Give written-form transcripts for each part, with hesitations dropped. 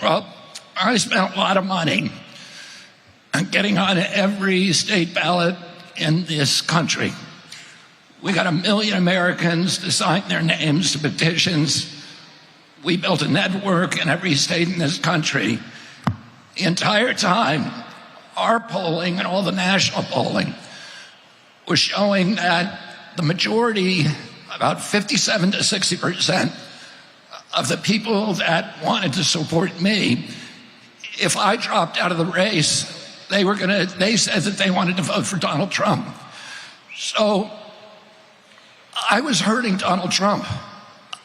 Well, I spent a lot of money on getting on every state ballot in this country. We got 1 million Americans to sign their names to petitions. We built a network in every state in this country. The entire time, our polling and all the national polling was showing that the majority, about 57 to 60% of the people that wanted to support me, if I dropped out of the race, they said that they wanted to vote for Donald Trump. So I was hurting Donald Trump.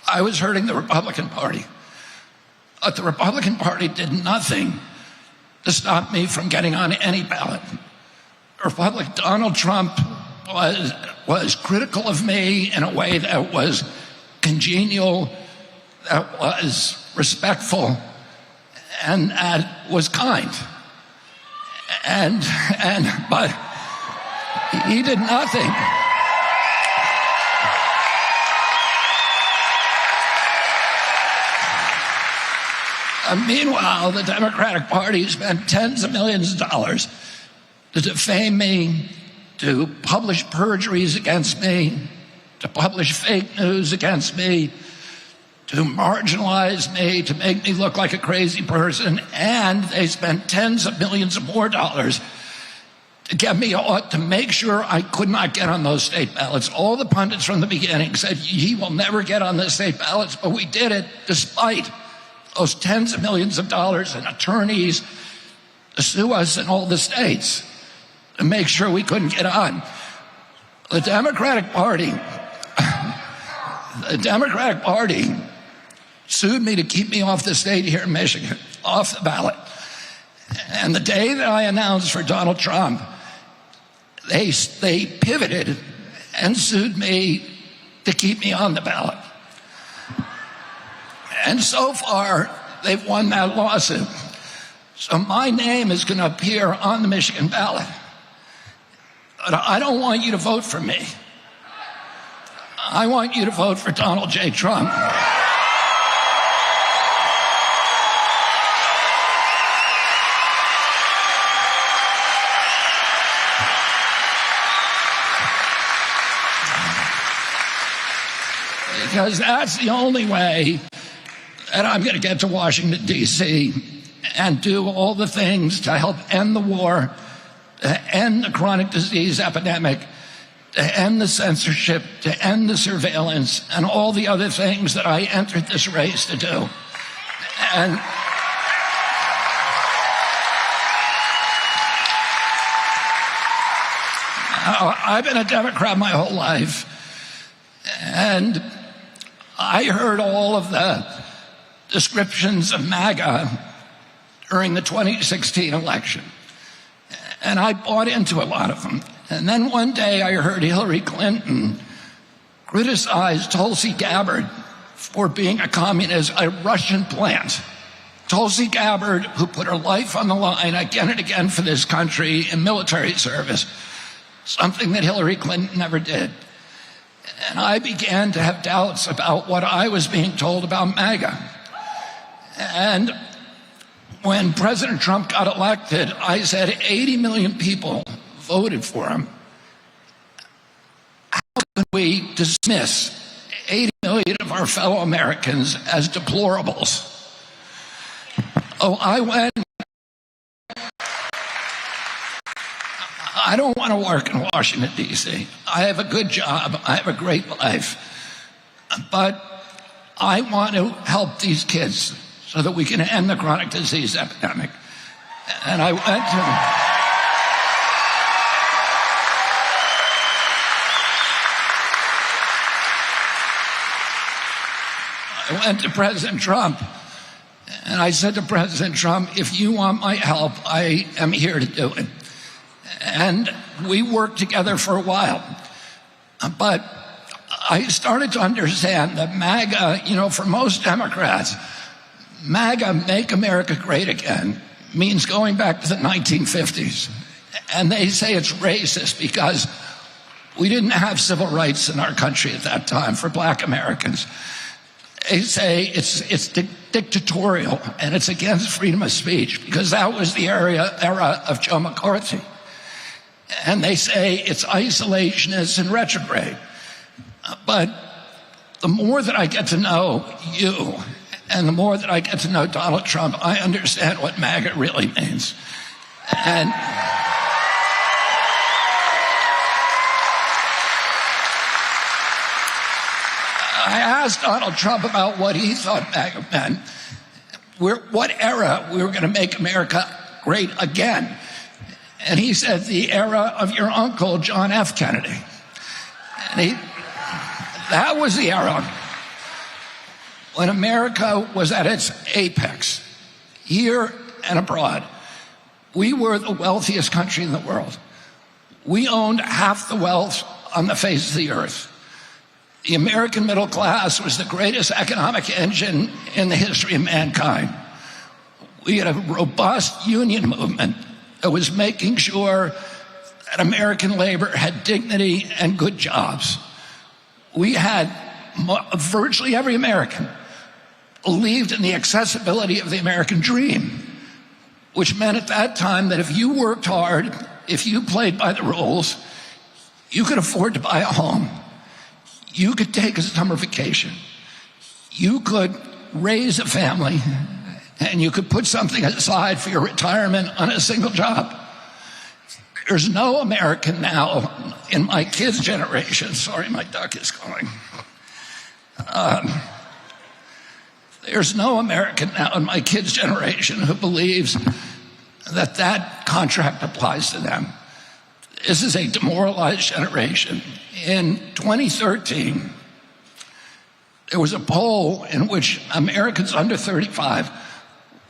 I was hurting the Republican Party. But the Republican Party did nothing to stop me from getting on any ballot. Donald Trump was critical of me in a way that was congenial, that was respectful, and that was kind. But he did nothing. Meanwhile, the Democratic Party spent tens of millions of dollars to defame me, to publish perjuries against me, to publish fake news against me, to marginalize me, to make me look like a crazy person, and they spent tens of millions of more dollars to get me to make sure I could not get on those state ballots. All the pundits from the beginning said, he will never get on the state ballots, but we did it despite those tens of millions of dollars and attorneys to sue us in all the states to make sure we couldn't get on. The Democratic Party sued me to keep me off the state here in Michigan, off the ballot. And the day that I announced for Donald Trump, they pivoted and sued me to keep me on the ballot. And so far, they've won that lawsuit. So my name is going to appear on the Michigan ballot. But I don't want you to vote for me. I want you to vote for Donald J. Trump. Because that's the only way that I'm going to get to Washington, D.C. and do all the things to help end the war, to end the chronic disease epidemic, to end the censorship, to end the surveillance, and all the other things that I entered this race to do. And I've been a Democrat my whole life, and I heard all of the descriptions of MAGA during the 2016 election, and I bought into a lot of them. And then one day I heard Hillary Clinton criticize Tulsi Gabbard for being a communist, a Russian plant. Tulsi Gabbard, who put her life on the line again and again for this country in military service, something that Hillary Clinton never did. And I began to have doubts about what I was being told about MAGA. And when President Trump got elected, I said 80 million people voted for him. How can we dismiss 80 million of our fellow Americans as deplorables? Oh, I don't want to work in Washington, D.C. I have a good job. I have a great life. But I want to help these kids so that we can end the chronic disease epidemic. And I went to President Trump, and I said to President Trump, if you want my help, I am here to do it. And we worked together for a while. But I started to understand that MAGA, for most Democrats, MAGA, Make America Great Again, means going back to the 1950s. And they say it's racist because we didn't have civil rights in our country at that time for Black Americans. They say it's dictatorial and it's against freedom of speech because that was the era of Joe McCarthy. And they say it's isolationist and retrograde. But the more that I get to know you and the more that I get to know Donald Trump, I understand what MAGA really means. And I asked Donald Trump about what he thought MAGA meant, what era we were going to make America great again. And he said, the era of your uncle, John F. Kennedy. And that was the era when America was at its apex, here and abroad. We were the wealthiest country in the world. We owned half the wealth on the face of the earth. The American middle class was the greatest economic engine in the history of mankind. We had a robust union movement that was making sure that American labor had dignity and good jobs. We had virtually every American believed in the accessibility of the American dream, which meant at that time that if you worked hard, if you played by the rules, you could afford to buy a home. You could take a summer vacation. You could raise a family, and you could put something aside for your retirement on a single job. There's no American now in my kids' generation. Sorry, my duck is going. There's no American now in my kids' generation who believes that that contract applies to them. This is a demoralized generation. In 2013, there was a poll in which Americans under 35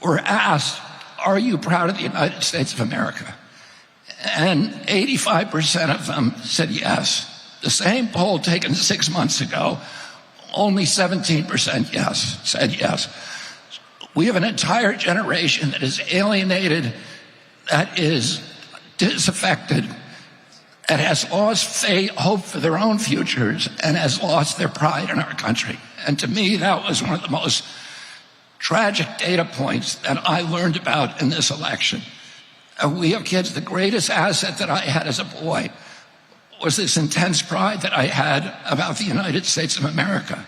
were asked, are you proud of the United States of America? And 85% of them said yes. The same poll taken 6 months ago, only 17% said yes. We have an entire generation that is alienated, that is disaffected, that has lost hope for their own futures, and has lost their pride in our country. And to me, that was one of the most tragic data points that I learned about in this election. We have kids, the greatest asset that I had as a boy was this intense pride that I had about the United States of America.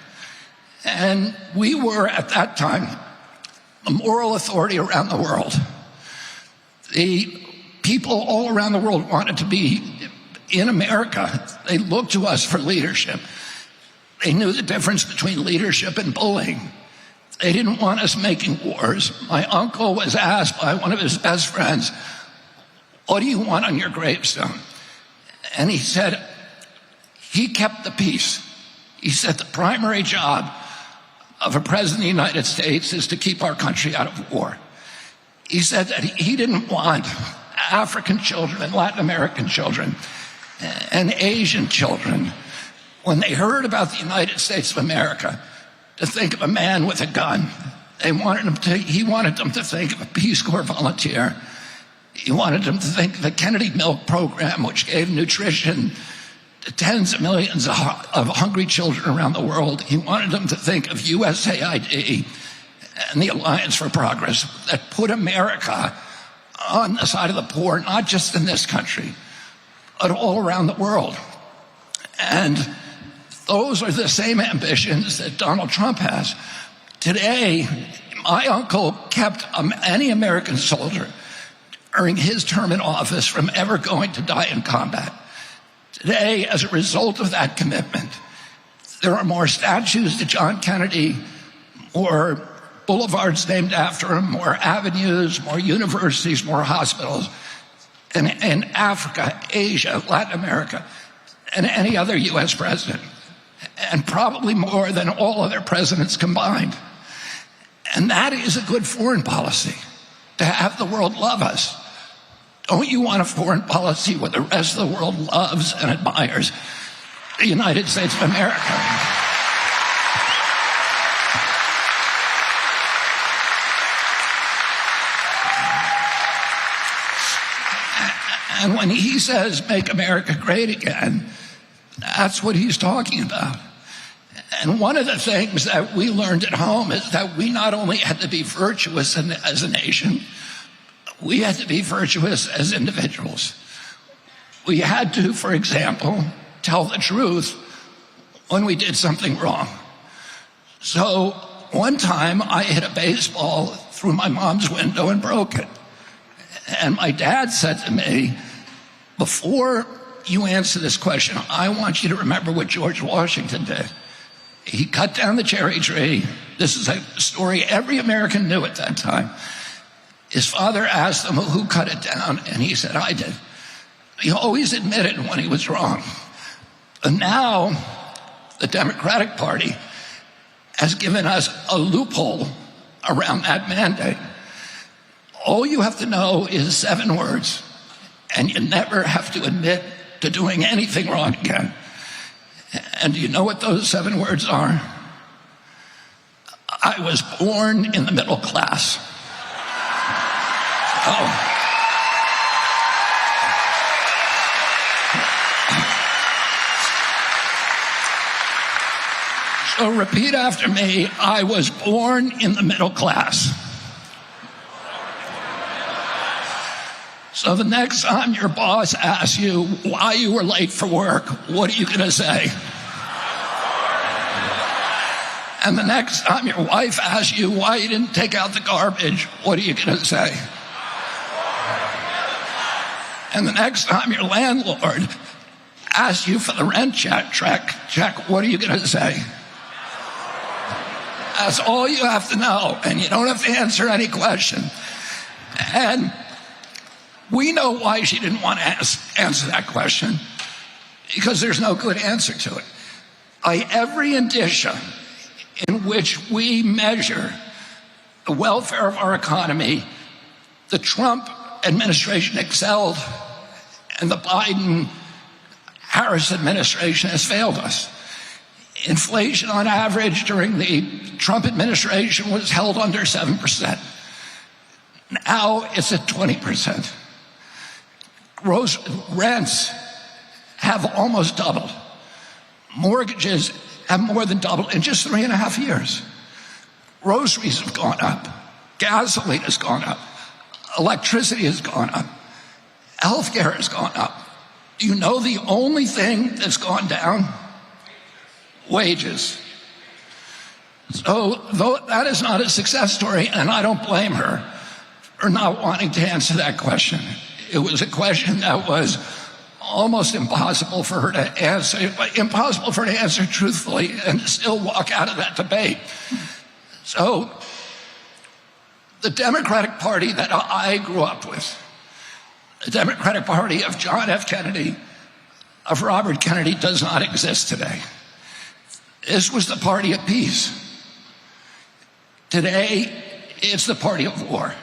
And we were, at that time, the moral authority around the world. The people all around the world wanted to be in America. They looked to us for leadership. They knew the difference between leadership and bullying. They didn't want us making wars. My uncle was asked by one of his best friends, what do you want on your gravestone? And he said, he kept the peace. He said the primary job of a president of the United States is to keep our country out of war. He said that he didn't want African children and Latin American children and Asian children, when they heard about the United States of America, to think of a man with a gun. He wanted them to think of a Peace Corps volunteer. He wanted them to think of the Kennedy Milk Program, which gave nutrition to tens of millions of hungry children around the world. He wanted them to think of USAID and the Alliance for Progress that put America on the side of the poor, not just in this country, but all around the world. And those are the same ambitions that Donald Trump has. Today, my uncle kept any American soldier during his term in office from ever going to die in combat. Today, as a result of that commitment, there are more statues to John Kennedy, more boulevards named after him, more avenues, more universities, more hospitals in Africa, Asia, Latin America, and any other U.S. president, and probably more than all other presidents combined. And that is a good foreign policy, to have the world love us. Don't you want a foreign policy where the rest of the world loves and admires the United States of America? And when he says, make America great again, that's what he's talking about. And one of the things that we learned at home is that we not only had to be virtuous as a nation, we had to be virtuous as individuals. We had to, for example, tell the truth when we did something wrong. So one time I hit a baseball through my mom's window and broke it. And my dad said to me, before you answer this question, I want you to remember what George Washington did. He cut down the cherry tree. This is a story every American knew at that time. His father asked him who cut it down, and he said, I did. He always admitted when he was wrong. And now the Democratic Party has given us a loophole around that mandate. All you have to know is 7 words, and you never have to admit to doing anything wrong again. And do you know what those 7 words are? I was born in the middle class. Oh. So repeat after me, I was born in the middle class. So the next time your boss asks you why you were late for work, what are you going to say? And the next time your wife asks you why you didn't take out the garbage, what are you going to say? And the next time your landlord asks you for the rent check, what are you going to say? That's all you have to know, and you don't have to answer any question. And we know why she didn't want to answer that question, because there's no good answer to it. By every indicia in which we measure the welfare of our economy, the Trump administration excelled, and the Biden-Harris administration has failed us. Inflation on average during the Trump administration was held under 7%. Now it's at 20%. Gross rents have almost doubled. Mortgages have more than doubled in just 3.5 years. Groceries have gone up. Gasoline has gone up. Electricity has gone up. Healthcare has gone up. Do you know the only thing that's gone down? Wages. So though that is not a success story, and I don't blame her for not wanting to answer that question. It was a question that was almost impossible for her to answer truthfully and still walk out of that debate. So the Democratic Party that I grew up with, the Democratic Party of John F. Kennedy, of Robert Kennedy, does not exist today. This was the party of peace. Today, it's the party of war.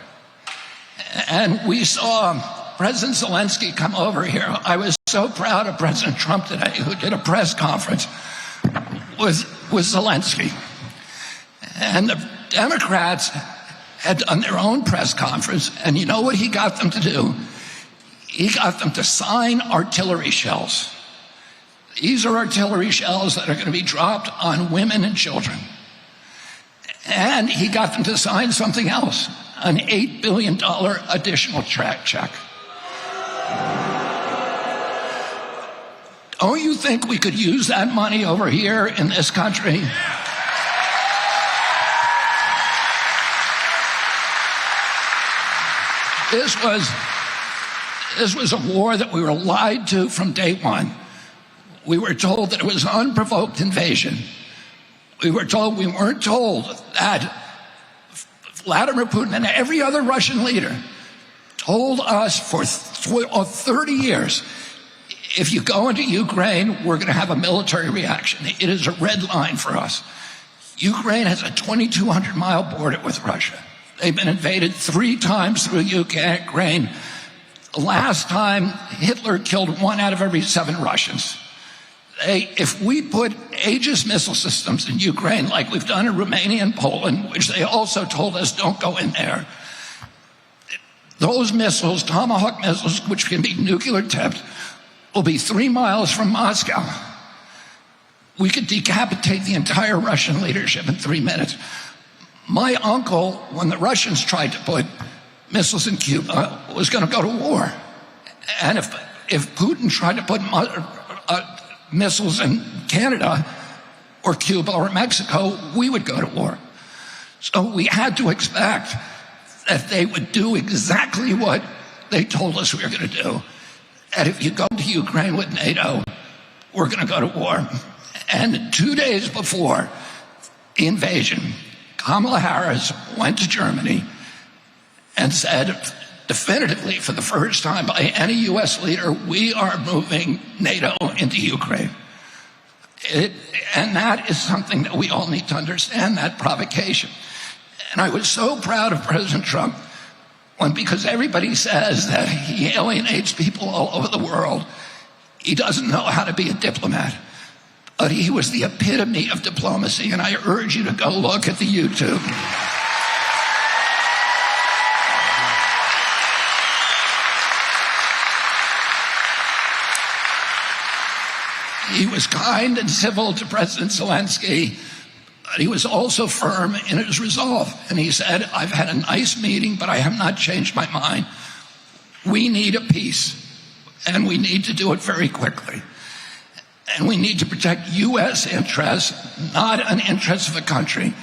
And we saw President Zelensky come over here. I was so proud of President Trump today, who did a press conference with Zelensky. And the Democrats had done their own press conference, and you know what he got them to do? He got them to sign artillery shells. These are artillery shells that are going to be dropped on women and children. And he got them to sign something else, an $8 billion additional check. Don't you think we could use that money over here in this country? This was a war that we were lied to from day one. We were told that it was an unprovoked invasion. We weren't told that Vladimir Putin and every other Russian leader told us for 30 years, if you go into Ukraine, we're going to have a military reaction. It is a red line for us. Ukraine has a 2,200-mile border with Russia. They've been invaded 3 times through Ukraine. The last time, Hitler killed 1 out of every 7 Russians. If we put Aegis missile systems in Ukraine, like we've done in Romania and Poland, which they also told us don't go in there, those missiles, Tomahawk missiles, which can be nuclear tipped, will be 3 miles from Moscow. we could decapitate the entire Russian leadership in 3 minutes. My uncle, when the Russians tried to put missiles in Cuba, was going to go to war. And if Putin tried to put missiles in Canada or Cuba or Mexico, we would go to war. So we had to expect that they would do exactly what they told us we were going to do. And if you go to Ukraine with NATO, we're going to go to war. And 2 days before the invasion, Kamala Harris went to Germany and said definitively, for the first time by any U.S. leader, we are moving NATO into Ukraine. And that is something that we all need to understand, that provocation. And I was so proud of President Trump when, because everybody says that he alienates people all over the world, he doesn't know how to be a diplomat. But he was the epitome of diplomacy, and I urge you to go look at the YouTube. He was kind and civil to President Zelensky, but he was also firm in his resolve. And he said, I've had a nice meeting, but I have not changed my mind. We need a peace, and we need to do it very quickly. And we need to protect U.S. interests, not an interest of a country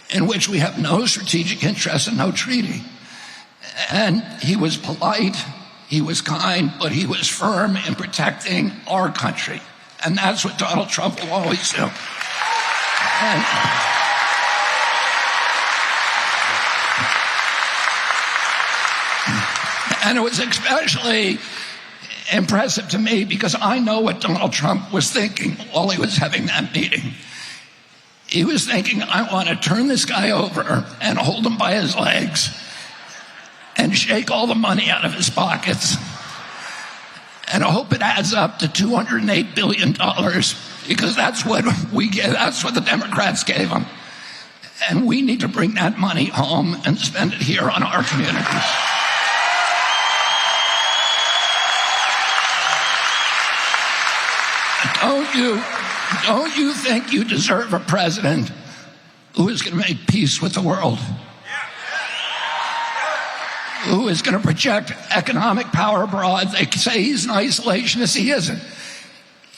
in which we have no strategic interest and no treaty. And he was polite, he was kind, but he was firm in protecting our country. And that's what Donald Trump will always do. And it was especially impressive to me because I know what Donald Trump was thinking while he was having that meeting. He was thinking, I want to turn this guy over and hold him by his legs and shake all the money out of his pockets. And I hope it adds up to $208 billion because that's what we get. That's what the Democrats gave him. And we need to bring that money home and spend it here on our communities. Don't you think you deserve a president who is going to make peace with the world? Who is going to project economic power abroad? They say he's an isolationist. He isn't.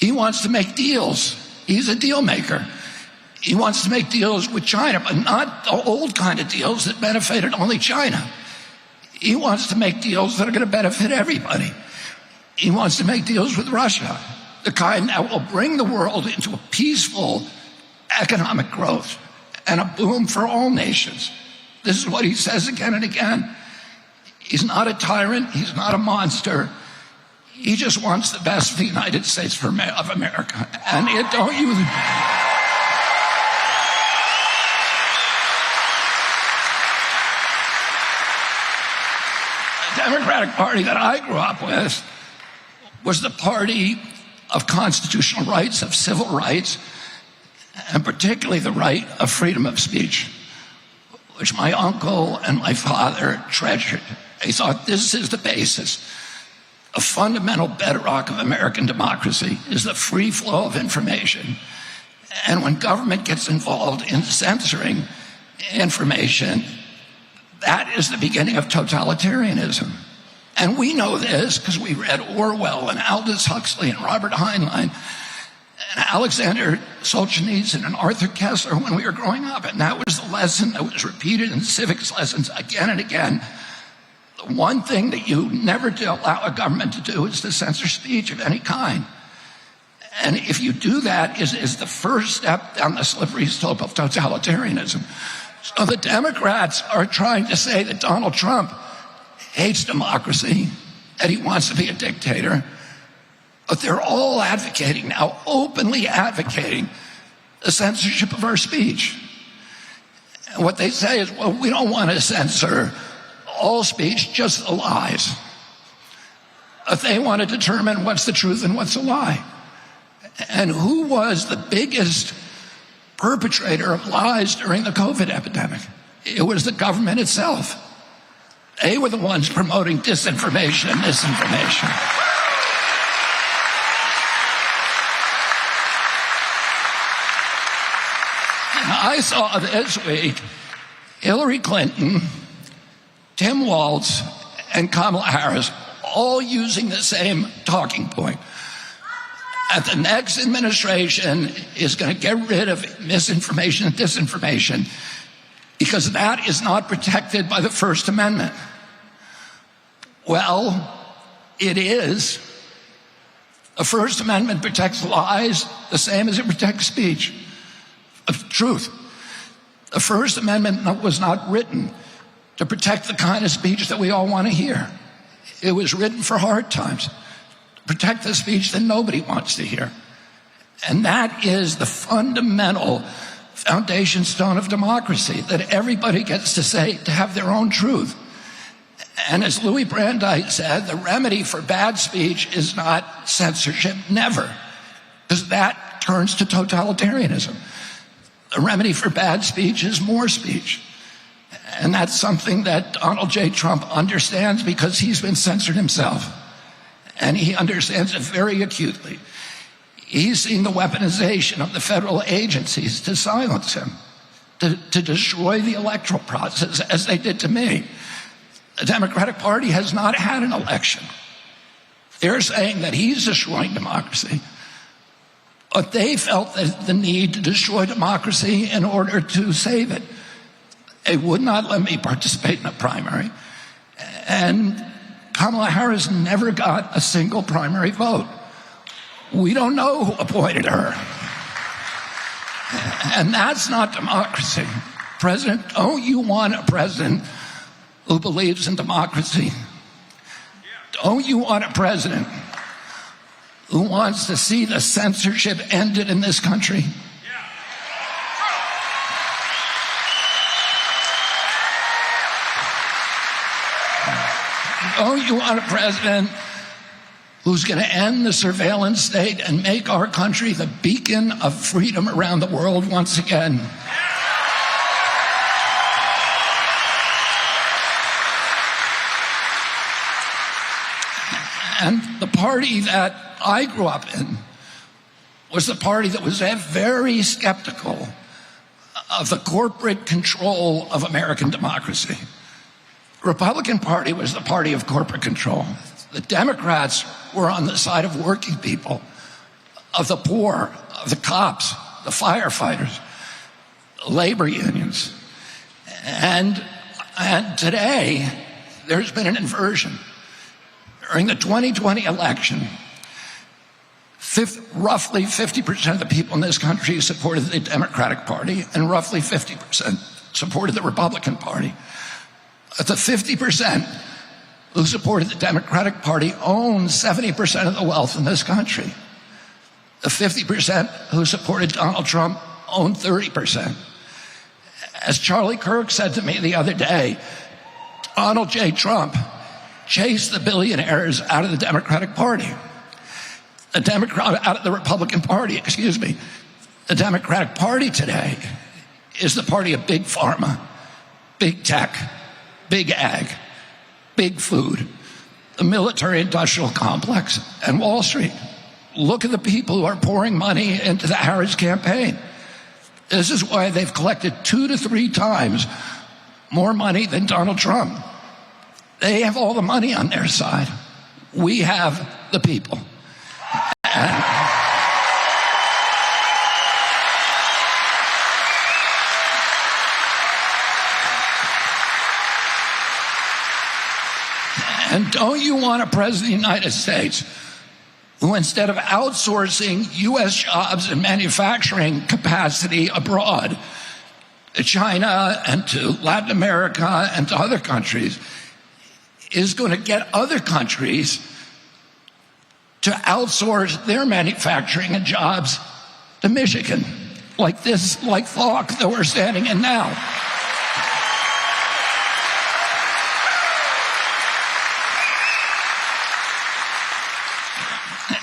He wants to make deals. He's a deal maker. He wants to make deals with China, but not the old kind of deals that benefited only China. He wants to make deals that are going to benefit everybody. He wants to make deals with Russia, the kind that will bring the world into a peaceful economic growth and a boom for all nations. This is what he says again and again. He's not a tyrant. He's not a monster. He just wants the best for the United States of America. And don't you... The Democratic Party that I grew up with was the party of constitutional rights, of civil rights, and particularly the right of freedom of speech, which my uncle and my father treasured. They thought this is the basis. A fundamental bedrock of American democracy is the free flow of information. And when government gets involved in censoring information, that is the beginning of totalitarianism. And we know this because we read Orwell and Aldous Huxley and Robert Heinlein and Alexander Solzhenitsyn and Arthur Koestler when we were growing up. And that was the lesson that was repeated in civics lessons again and again. The one thing that you never allow a government to do is to censor speech of any kind. And if you do that, is the first step down the slippery slope of totalitarianism. So the Democrats are trying to say that Donald Trump hates democracy, that he wants to be a dictator. But they're all advocating now, openly advocating the censorship of our speech. And what they say is, well, we don't want to censor all speech, just the lies. But they want to determine what's the truth and what's a lie. And who was the biggest perpetrator of lies during the COVID epidemic? It was the government itself. They were the ones promoting disinformation and misinformation. I saw this week Hillary Clinton, Tim Walz, and Kamala Harris all using the same talking point. That the next administration is going to get rid of misinformation and disinformation because that is not protected by the First Amendment. Well, it is. The First Amendment protects lies the same as it protects speech of truth. The First Amendment was not written to protect the kind of speech that we all want to hear. It was written for hard times, to protect the speech that nobody wants to hear. And that is the fundamental foundation stone of democracy, that everybody gets to say, to have their own truth. And as Louis Brandeis said, the remedy for bad speech is not censorship, never, because that turns to totalitarianism. The remedy for bad speech is more speech. And that's something that Donald J. Trump understands because he's been censored himself. And he understands it very acutely. He's seen the weaponization of the federal agencies to silence him, to destroy the electoral process, as they did to me. The Democratic Party has not had an election. They're saying that he's destroying democracy. But they felt the need to destroy democracy in order to save it. They would not let me participate in a primary. And Kamala Harris never got a single primary vote. We don't know who appointed her. And that's not democracy. President, don't you want a president who believes in democracy? Don't you want a president who wants to see the censorship ended in this country? Don't you want a president who's going to end the surveillance state and make our country the beacon of freedom around the world once again? And the party that I grew up in was the party that was very skeptical of the corporate control of American democracy. The Republican Party was the party of corporate control. The Democrats were on the side of working people, of the poor, of the cops, the firefighters, the labor unions. And today, there's been an inversion. During the 2020 election, roughly 50% of the people in this country supported the Democratic Party, and roughly 50% supported the Republican Party. But the 50% who supported the Democratic Party own 70% of the wealth in this country. The 50% who supported Donald Trump own 30%. As Charlie Kirk said to me the other day, Donald J. Trump chased the billionaires out of the Democratic Party. Out of the Republican Party, excuse me. The Democratic Party today is the party of big pharma, big tech, big ag, big food, the military-industrial complex, and Wall Street. Look at the people who are pouring money into the Harris campaign. This is why they've collected 2 to 3 times more money than Donald Trump. They have all the money on their side. We have the people. And don't you want a president of the United States who, instead of outsourcing U.S. jobs and manufacturing capacity abroad to China and to Latin America and to other countries, is going to get other countries to outsource their manufacturing and jobs to Michigan, like Falk that we're standing in now.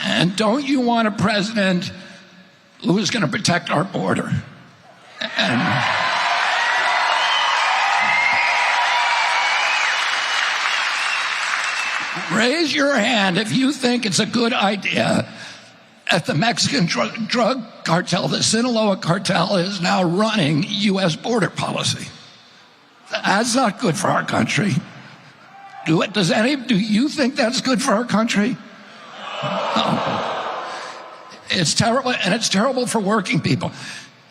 And don't you want a president who is going to protect our border? And raise your hand if you think it's a good idea at the Mexican drug cartel, the Sinaloa cartel is now running U.S. border policy. That's not good for our country. Do you think that's good for our country? No. It's terrible, and it's terrible for working people.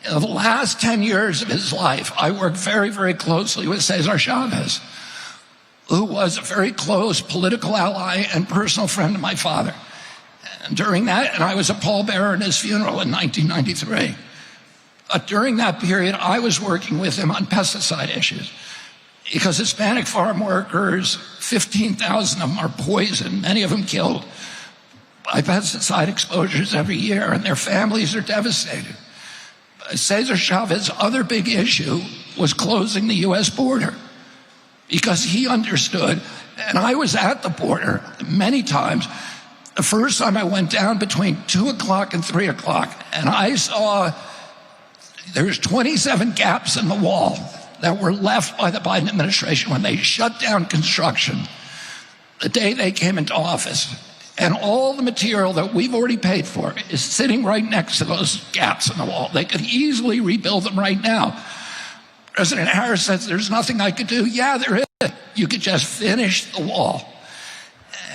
In the last 10 years of his life, I worked very, very closely with Cesar Chavez, who was a very close political ally and personal friend of my father. And during that, and I was a pallbearer in his funeral in 1993. But during that period, I was working with him on pesticide issues because Hispanic farm workers, 15,000 of them are poisoned, many of them killed by pesticide exposures every year, and their families are devastated. Cesar Chavez's other big issue was closing the U.S. border because he understood, and I was at the border many times. The first time I went down between 2 o'clock and 3 o'clock, and I saw there's 27 gaps in the wall that were left by the Biden administration when they shut down construction the day they came into office. And all the material that we've already paid for is sitting right next to those gaps in the wall. They could easily rebuild them right now. President Harris says there's nothing I could do. Yeah, there is. You could just finish the wall.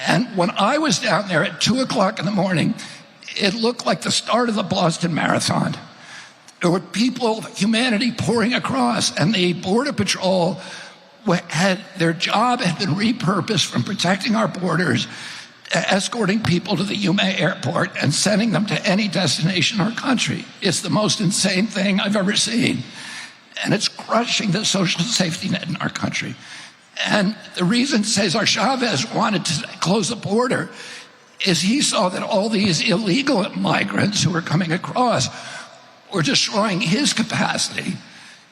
And when I was down there at 2 o'clock in the morning, it looked like the start of the Boston Marathon. There were people, humanity pouring across, and the Border Patrol their job had been repurposed from protecting our borders to escorting people to the Yuma airport and sending them to any destination in our country. It's the most insane thing I've ever seen. And it's crushing the social safety net in our country. And the reason Cesar Chavez wanted to close the border is he saw that all these illegal migrants who were coming across were destroying his capacity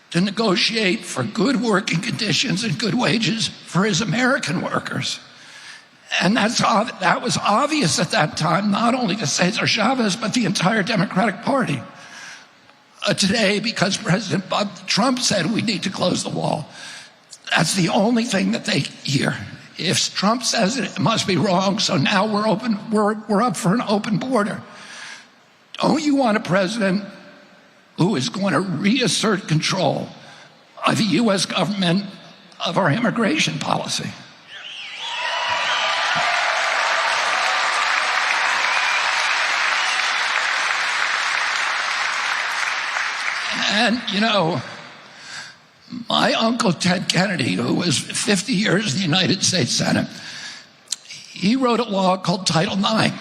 to negotiate for good working conditions and good wages for his American workers. And that was obvious at that time, not only to Cesar Chavez, but the entire Democratic Party. Today, because President Trump said we need to close the wall, that's the only thing that they hear. If Trump says it, it must be wrong, so now we're up for an open border. Don't you want a president who is going to reassert control of the U.S. government, of our immigration policy? And, my uncle Ted Kennedy, who was 50 years in the United States Senate, he wrote a law called Title IX.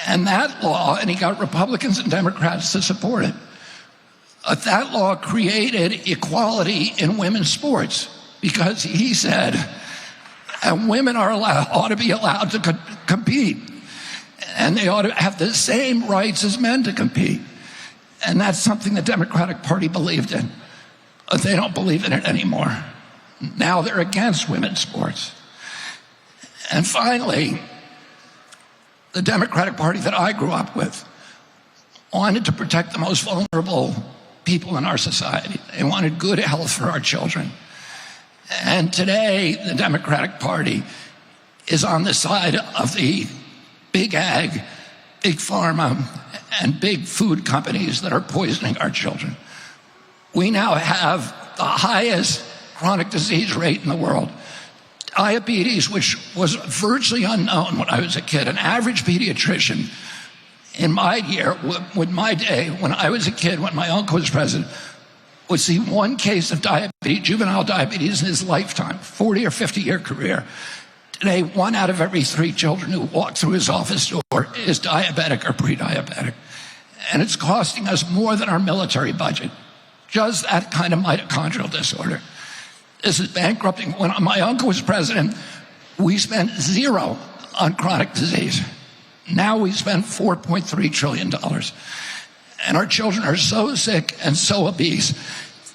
And that law, and he got Republicans and Democrats to support it, that law created equality in women's sports because he said women ought to be allowed to compete, and they ought to have the same rights as men to compete. And that's something the Democratic Party believed in. But they don't believe in it anymore. Now they're against women's sports. And finally, the Democratic Party that I grew up with wanted to protect the most vulnerable people in our society. They wanted good health for our children. And today, the Democratic Party is on the side of the big ag, big pharma, and big food companies that are poisoning our children. We now have the highest chronic disease rate in the world. Diabetes, which was virtually unknown when I was a kid. An average pediatrician in my year, with my day, when I was a kid, when my uncle was president, would see one case of diabetes, juvenile diabetes, in his lifetime, 40 or 50-year career. Today, 1 out of every 3 children who walk through his office door is diabetic or pre-diabetic. And it's costing us more than our military budget. Just that kind of mitochondrial disorder. This is bankrupting. When my uncle was president, we spent 0 on chronic disease. Now we spend $4.3 trillion. And our children are so sick and so obese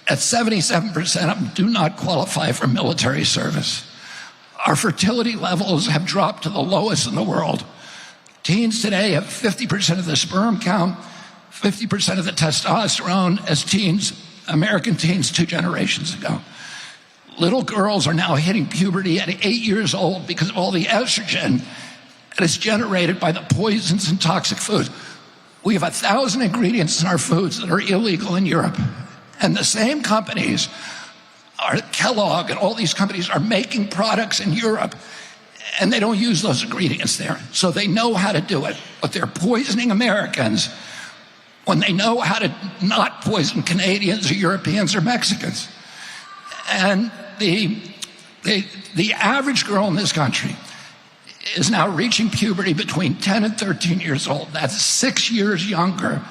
that 77% of them do not qualify for military service. Our fertility levels have dropped to the lowest in the world. Teens today have 50% of the sperm count, 50% of the testosterone as teens, American teens 2 generations ago. Little girls are now hitting puberty at 8 years old because of all the estrogen and it's generated by the poisons and toxic foods. We have 1,000 ingredients in our foods that are illegal in Europe. And the same companies, Kellogg and all these companies, are making products in Europe, and they don't use those ingredients there. So they know how to do it, but they're poisoning Americans when they know how to not poison Canadians or Europeans or Mexicans. And the average girl in this country is now reaching puberty between 10 and 13 years old. That's 6 years younger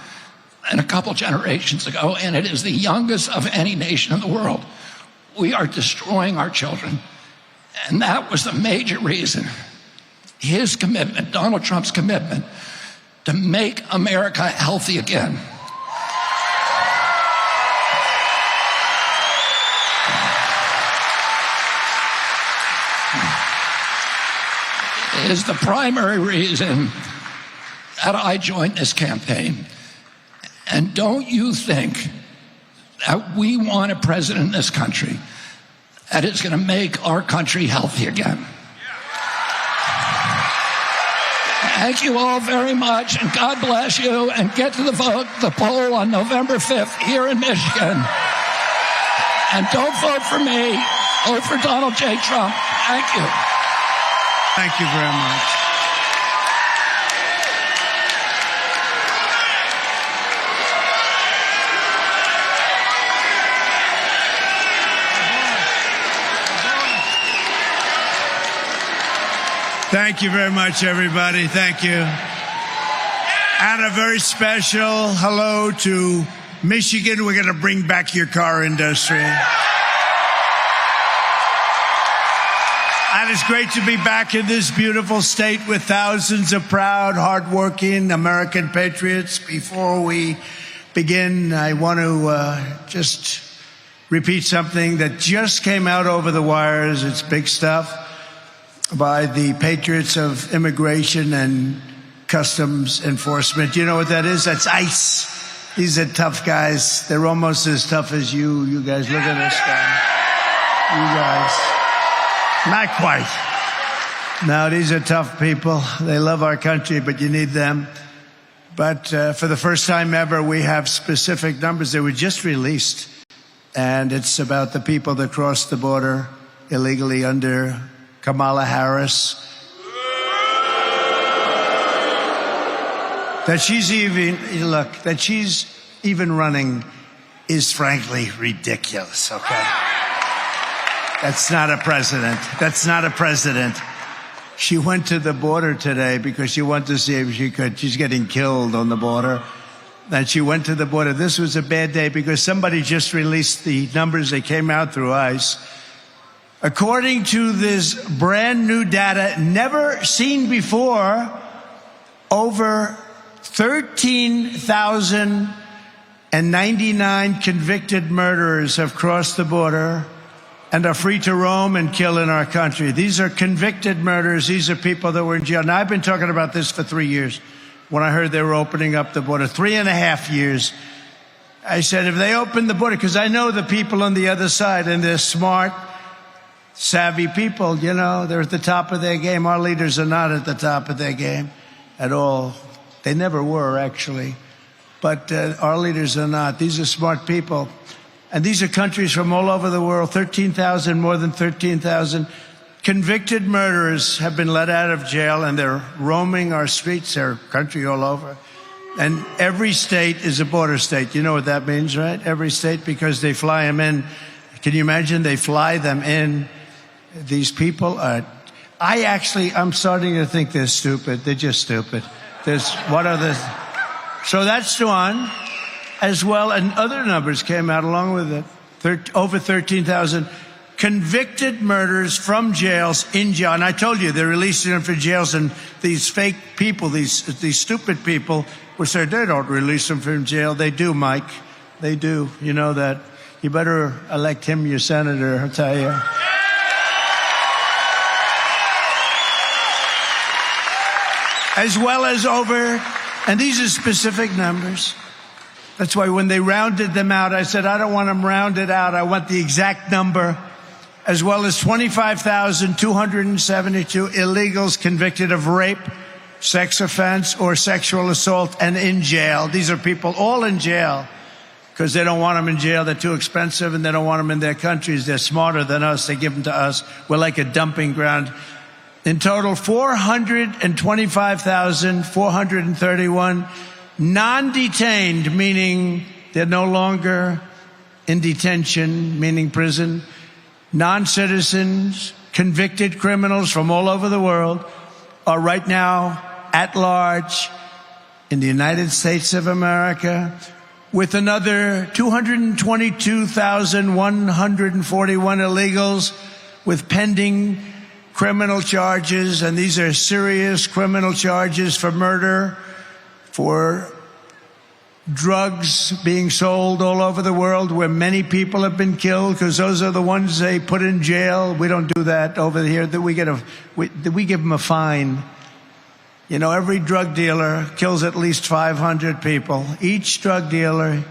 than a couple generations ago, and it is the youngest of any nation in the world. We are destroying our children, and that was the major reason, his commitment, Donald Trump's commitment, to make America healthy again. Is the primary reason that I joined this campaign. And don't you think that we want a president in this country that is going to make our country healthy again? Thank you all very much, and God bless you, and get to the poll on November 5th here in Michigan. And don't vote for me, vote for Donald J. Trump. Thank you. Thank you very much. Thank you very much, everybody. Thank you. And a very special hello to Michigan. We're going to bring back your car industry. And it's great to be back in this beautiful state with thousands of proud, hardworking American patriots. Before we begin, I want to just repeat something that just came out over the wires. It's big stuff, by the patriots of immigration and customs enforcement. You know what that is? That's ICE. These are tough guys. They're almost as tough as you. You guys, look at this guy. You guys. Not quite. No, these are tough people. They love our country, but you need them. But for the first time ever, we have specific numbers that were just released. And it's about the people that crossed the border illegally under Kamala Harris. That she's even running is frankly ridiculous, okay? That's not a president. That's not a president. She went to the border today because she wanted to see if she could. She's getting killed on the border. And she went to the border. This was a bad day because somebody just released the numbers that came out through ICE. According to this brand new data, never seen before, over 13,099 convicted murderers have crossed the border and are free to roam and kill in our country. These are convicted murderers. These are people that were in jail. Now, I've been talking about this for 3 years. When I heard they were opening up the border, 3.5 years, I said, if they open the border, because I know the people on the other side, and they're smart, savvy people, you know, they're at the top of their game. Our leaders are not at the top of their game at all. They never were, actually. But our leaders are not. These are smart people. And these are countries from all over the world, 13,000, more than 13,000. Convicted murderers have been let out of jail, and they're roaming our streets, their country all over. And every state is a border state. You know what that means, right? Every state, because they fly them in. Can you imagine? They fly them in. These people are, I'm starting to think they're stupid. They're just stupid. So that's one. As well, and other numbers came out along with it. Over 13,000 convicted murderers from jails, in jail. And I told you, they're releasing them from jails, and these fake people, these stupid people, will say they don't release them from jail. They do, Mike. They do. You know that. You better elect him your senator, I'll tell you. As well as and these are specific numbers. That's why when they rounded them out, I said, I don't want them rounded out. I want the exact number. as well as 25,272 illegals convicted of rape, sex offense, or sexual assault and in jail. These are people all in jail because they don't want them in jail. They're too expensive, and they don't want them in their countries. They're smarter than us. They give them to us. We're like a dumping ground. In total, 425,431 non-detained, meaning they're no longer in detention, meaning prison, non-citizens, convicted criminals from all over the world are right now at large in the United States of America, with another 222,141 illegals with pending criminal charges, and these are serious criminal charges for murder, for drugs being sold all over the world where many people have been killed, because those are the ones they put in jail. We don't do that over here. We give them a fine. You know, every drug dealer kills at least 500 people. Each drug dealer,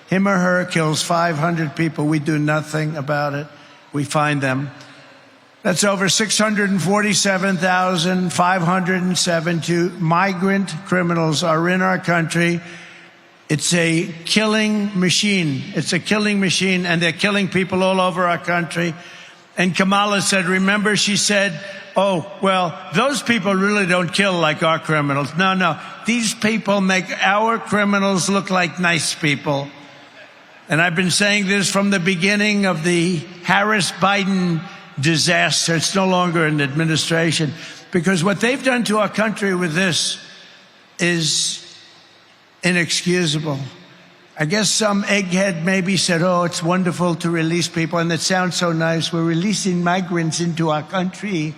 him or her, kills 500 people. We do nothing about it. We find them. That's over 647,572 migrant criminals are in our country. It's a killing machine. It's a killing machine, and they're killing people all over our country. And Kamala said, remember, she said, oh, well, those people really don't kill like our criminals. No. These people make our criminals look like nice people. And I've been saying this from the beginning of the Harris-Biden disaster. It's no longer an administration, because what they've done to our country with this is inexcusable. I guess some egghead maybe said, oh, it's wonderful to release people, and it sounds so nice. We're releasing migrants into our country.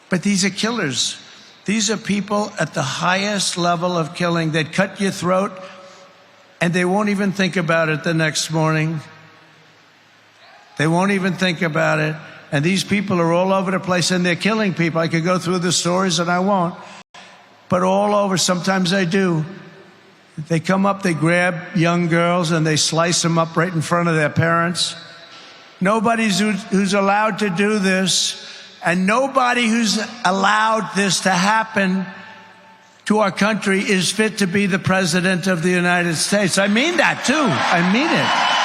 But these are killers. These are people at the highest level of killing. They'd cut your throat, and they won't even think about it the next morning. They won't even think about it. And these people are all over the place, and they're killing people. I could go through the stories, and I won't. But all over, sometimes I do. They come up, they grab young girls, and they slice them up right in front of their parents. Nobody who's allowed to do this, and nobody who's allowed this to happen to our country is fit to be the president of the United States. I mean that, too. I mean it.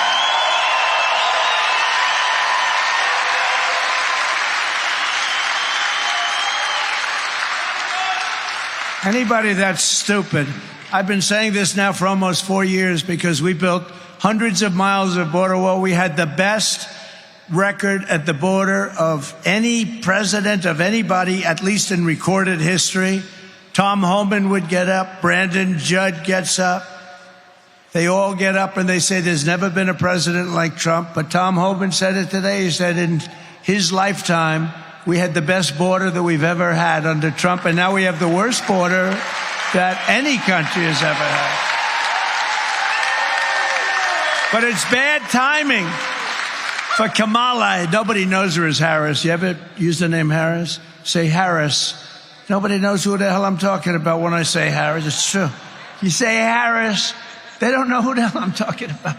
Anybody that's stupid. I've been saying this now for almost 4 years, because we built hundreds of miles of border wall. We had the best record at the border of any president of anybody, at least in recorded history. Tom Homan would get up. Brandon Judd gets up. They all get up and they say there's never been a president like Trump. But Tom Homan said it today. He said in his lifetime, we had the best border that we've ever had under Trump. And now we have the worst border that any country has ever had. But it's bad timing for Kamala. Nobody knows her as Harris. You ever use the name Harris? Say Harris. Nobody knows who the hell I'm talking about when I say Harris. It's true. You say Harris, they don't know who the hell I'm talking about.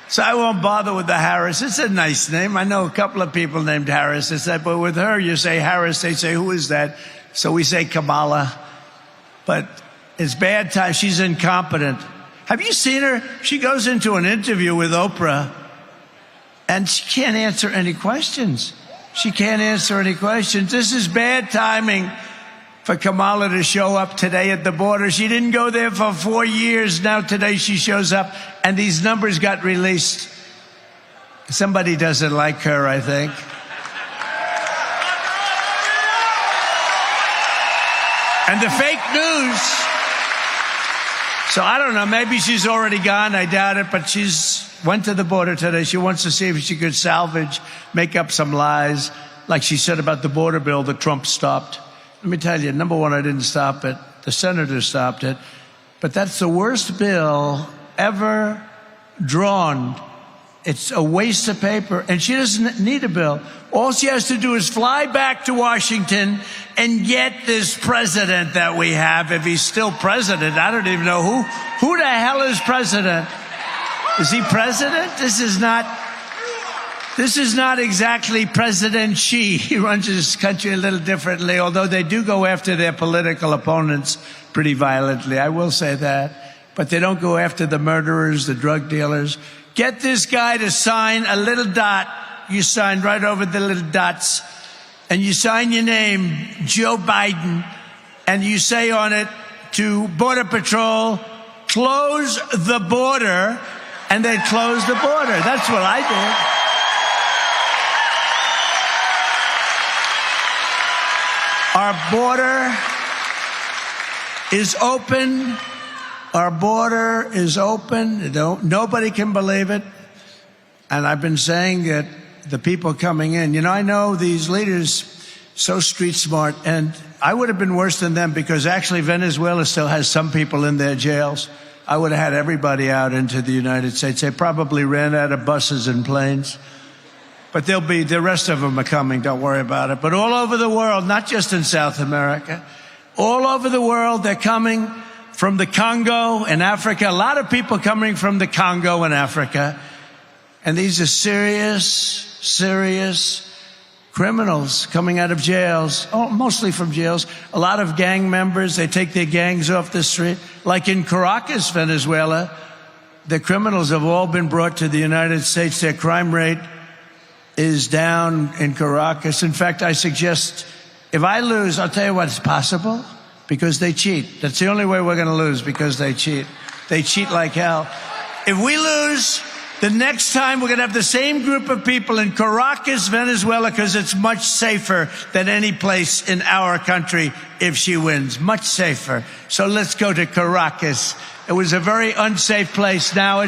So I won't bother with the Harris. It's a nice name. I know a couple of people named Harris. But with her, you say Harris, they say, who is that? So we say Kamala. But it's bad time. She's incompetent. Have you seen her? She goes into an interview with Oprah, and she can't answer any questions. She can't answer any questions. This is bad timing for Kamala to show up today at the border. She didn't go there for 4 years. Now today she shows up, and these numbers got released. Somebody doesn't like her, I think. And the fake news. So I don't know, maybe she's already gone, I doubt it, but she's went to the border today. She wants to see if she could make up some lies, like she said about the border bill that Trump stopped. Let me tell you, number one, I didn't stop it. The senator stopped it. But that's the worst bill ever drawn. It's a waste of paper, and she doesn't need a bill. All she has to do is fly back to Washington and get this president that we have, if he's still president. I don't even know who the hell is president. Is he president? This is not. This is not exactly President Xi. He runs his country a little differently, although they do go after their political opponents pretty violently. I will say that. But they don't go after the murderers, the drug dealers. Get this guy to sign a little dot. You sign right over the little dots. And you sign your name, Joe Biden. And you say on it to Border Patrol, close the border. And they close the border. That's what I did. Our border is open. Our border is open. Nobody can believe it. And I've been saying that the people coming in, I know these leaders so street smart, and I would have been worse than them because actually Venezuela still has some people in their jails. I would have had everybody out into the United States. They probably ran out of buses and planes. But the rest of them are coming, don't worry about it. But all over the world, not just in South America, all over the world, they're coming from the Congo and Africa. A lot of people coming from the Congo and Africa. And these are serious criminals coming out of jails, mostly from jails. A lot of gang members, they take their gangs off the street. Like in Caracas, Venezuela, the criminals have all been brought to the United States. Their crime rate is down in Caracas. In fact, I suggest if I lose, I'll tell you what, it's possible because they cheat. That's the only way we're going to lose, because they cheat. They cheat like hell. If we lose, the next time we're going to have the same group of people in Caracas, Venezuela, because it's much safer than any place in our country if she wins. Much safer. So let's go to Caracas. It was a very unsafe place. Now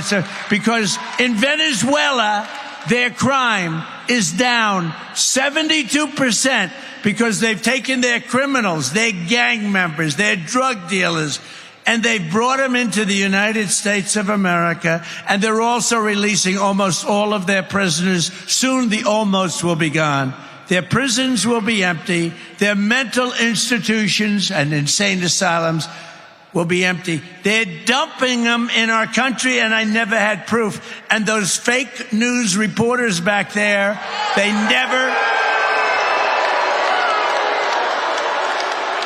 because in Venezuela, their crime is down 72% because they've taken their criminals, their gang members, their drug dealers, and they've brought them into the United States of America. And they're also releasing almost all of their prisoners. Soon the almost will be gone. Their prisons will be empty. Their mental institutions and insane asylums will be empty. They're dumping them in our country, and I never had proof. And those fake news reporters back there,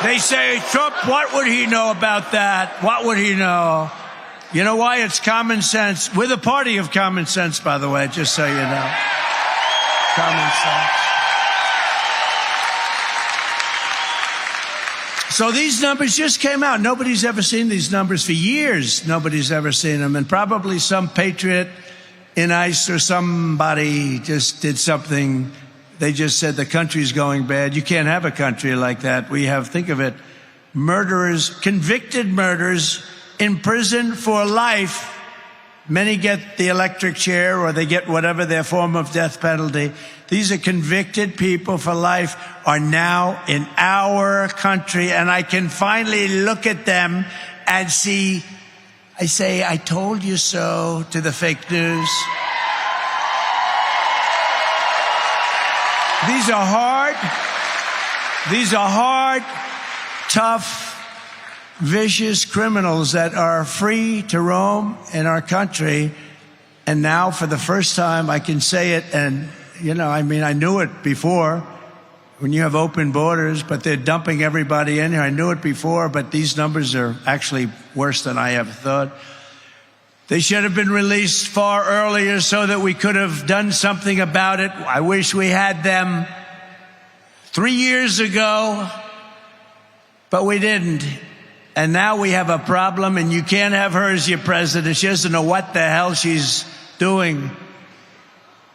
they say, Trump, what would he know about that? What would he know? You know why? It's common sense. We're the party of common sense, by the way, just so you know. Common sense. So these numbers just came out. Nobody's ever seen these numbers for years. Nobody's ever seen them. And probably some patriot in ICE or somebody just did something. They just said the country's going bad. You can't have a country like that. We have, think of it, murderers, convicted murderers in prison for life. Many get the electric chair or they get whatever their form of death penalty. These are convicted people for life are now in our country. And I can finally look at them and see, I say, I told you so to the fake news. These are hard, tough, vicious criminals that are free to roam in our country. And now for the first time I can say it, and I knew it before when you have open borders, but they're dumping everybody in here. I knew it before, but these numbers are actually worse than I ever thought. They should have been released far earlier so that we could have done something about it. I wish we had them 3 years ago, but we didn't. And now we have a problem, and you can't have her as your president. She doesn't know what the hell she's doing.